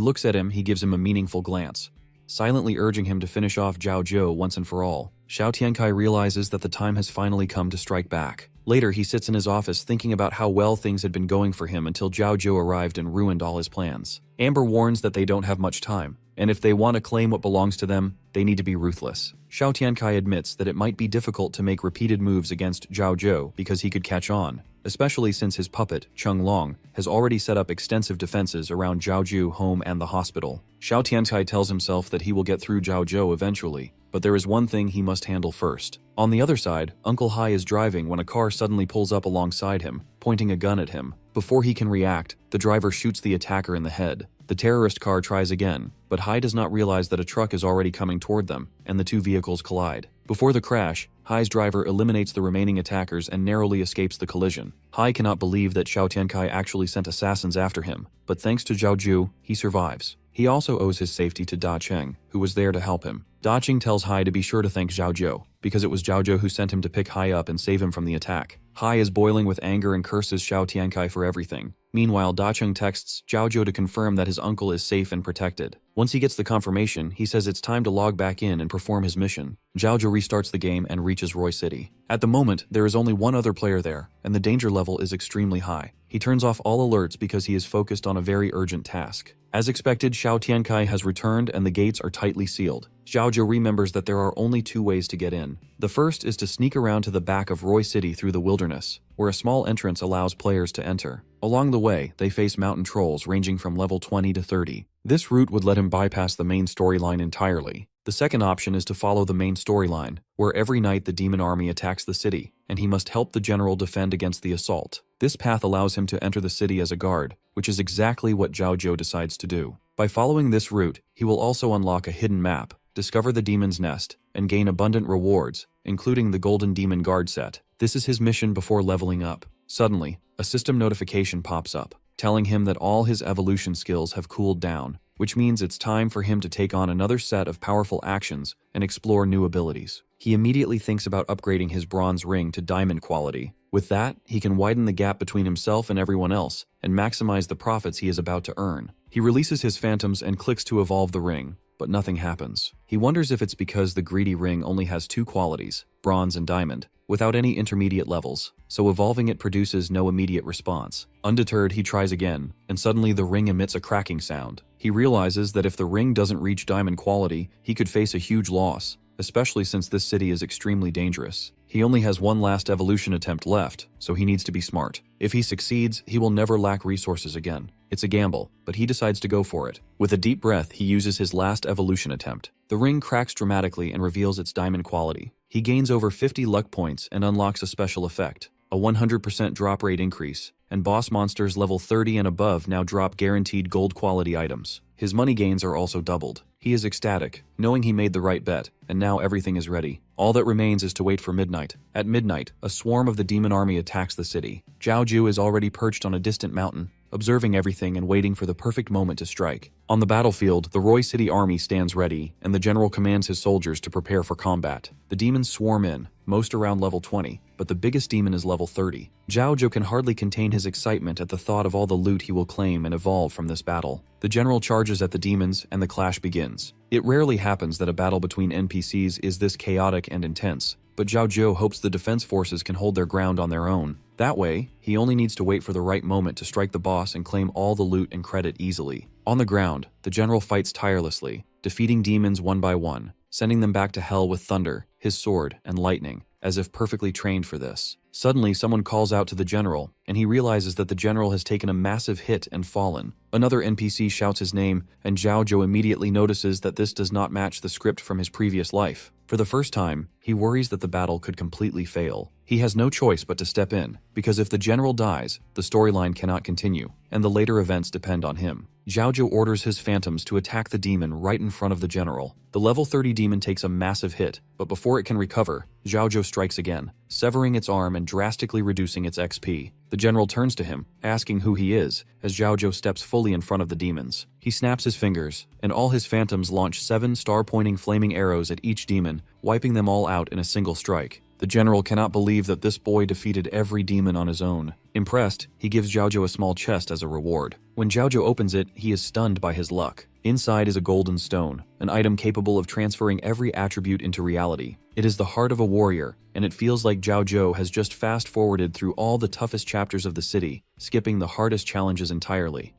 looks at him, he gives him a meaningful glance, silently urging him to finish off Zhaoju once and for all. Xiao Tiankai realizes that the time has finally come to strike back. Later, he sits in his office thinking about how well things had been going for him until Zhaoju arrived and ruined all his plans. Amber warns that they don't have much time, and if they want to claim what belongs to them, they need to be ruthless. Xiao Tiankai admits that it might be difficult to make repeated moves against Zhaoju because he could catch on, especially since his puppet, Cheng Long, has already set up extensive defenses around Zhaoju's home and the hospital. Xiao Tiankai tells himself that he will get through Zhaoju eventually, but there is one thing he must handle first. On the other side, Uncle Hai is driving when a car suddenly pulls up alongside him, pointing a gun at him. Before he can react, the driver shoots the attacker in the head. The terrorist car tries again, but Hai does not realize that a truck is already coming toward them, and the two vehicles collide. Before the crash, Hai's driver eliminates the remaining attackers and narrowly escapes the collision. Hai cannot believe that Xiao Tiankai actually sent assassins after him, but thanks to Zhaoju, he survives. He also owes his safety to Da Cheng, who was there to help him. Da Cheng tells Hai to be sure to thank Zhaoju, because it was Zhaoju who sent him to pick Hai up and save him from the attack. Hai is boiling with anger and curses Xiao Tiankai for everything. Meanwhile, Da Cheng texts Zhaoju to confirm that his uncle is safe and protected. Once he gets the confirmation, he says it's time to log back in and perform his mission. Zhaoju restarts the game and reaches Roy City. At the moment, there is only one other player there, and the danger level is extremely high. He turns off all alerts because he is focused on a very urgent task. As expected, Xiao Tiankai has returned and the gates are tightly sealed. Zhaoju remembers that there are only two ways to get in. The first is to sneak around to the back of Roy City through the wilderness, where a small entrance allows players to enter. Along the way, they face mountain trolls ranging from level 20 to 30. This route would let him bypass the main storyline entirely. The second option is to follow the main storyline, where every night the demon army attacks the city, and he must help the general defend against the assault. This path allows him to enter the city as a guard, which is exactly what Zhaoju decides to do. By following this route, he will also unlock a hidden map, discover the demon's nest, and gain abundant rewards, including the golden demon guard set. This is his mission before leveling up. Suddenly, a system notification pops up, telling him that all his evolution skills have cooled down, which means it's time for him to take on another set of powerful actions and explore new abilities. He immediately thinks about upgrading his bronze ring to diamond quality. With that, he can widen the gap between himself and everyone else and maximize the profits he is about to earn. He releases his phantoms and clicks to evolve the ring. but nothing happens. He wonders if it's because the greedy ring only has two qualities, bronze and diamond, without any intermediate levels, so evolving it produces no immediate response. Undeterred, he tries again, and suddenly the ring emits a cracking sound. He realizes that if the ring doesn't reach diamond quality, he could face a huge loss, especially since this city is extremely dangerous. He only has one last evolution attempt left, so he needs to be smart. If he succeeds, he will never lack resources again. It's a gamble, but he decides to go for it. With a deep breath, he uses his last evolution attempt. The ring cracks dramatically and reveals its diamond quality. He gains over 50 luck points and unlocks a special effect, a 100% drop rate increase, and boss monsters level 30 and above now drop guaranteed gold quality items. His money gains are also doubled. He is ecstatic, knowing he made the right bet, and now everything is ready. All that remains is to wait for midnight. At midnight, a swarm of the demon army attacks the city. Zhaoju is already perched on a distant mountain, observing everything and waiting for the perfect moment to strike. On the battlefield, the Roy City army stands ready, and the general commands his soldiers to prepare for combat. The demons swarm in, most around level 20, but the biggest demon is level 30. Zhaoju can hardly contain his excitement at the thought of all the loot he will claim and evolve from this battle. The general charges at the demons, and the clash begins. It rarely happens that a battle between NPCs is this chaotic and intense, but Zhaoju hopes the defense forces can hold their ground on their own. That way, he only needs to wait for the right moment to strike the boss and claim all the loot and credit easily. On the ground, the general fights tirelessly, defeating demons one by one, sending them back to hell with thunder, his sword, and lightning, as if perfectly trained for this. Suddenly, someone calls out to the general, and he realizes that the general has taken a massive hit and fallen. Another NPC shouts his name, and Zhaoju immediately notices that this does not match the script from his previous life. For the first time, he worries that the battle could completely fail. He has no choice but to step in, because if the general dies, the storyline cannot continue, and the later events depend on him. Zhaoju orders his phantoms to attack the demon right in front of the general. The level 30 demon takes a massive hit, but before it can recover, Zhaoju strikes again, severing its arm and drastically reducing its XP. The general turns to him, asking who he is, as Zhaoju steps fully in front of the demons. He snaps his fingers, and all his phantoms launch 7 star-pointing flaming arrows at each demon, wiping them all out in a single strike. The general cannot believe that this boy defeated every demon on his own. Impressed, he gives Zhaoju a small chest as a reward. When Zhaoju opens it, he is stunned by his luck. Inside is a golden stone, an item capable of transferring every attribute into reality. It is the heart of a warrior, and it feels like Zhaoju has just fast-forwarded through all the toughest chapters of the city, skipping the hardest challenges entirely.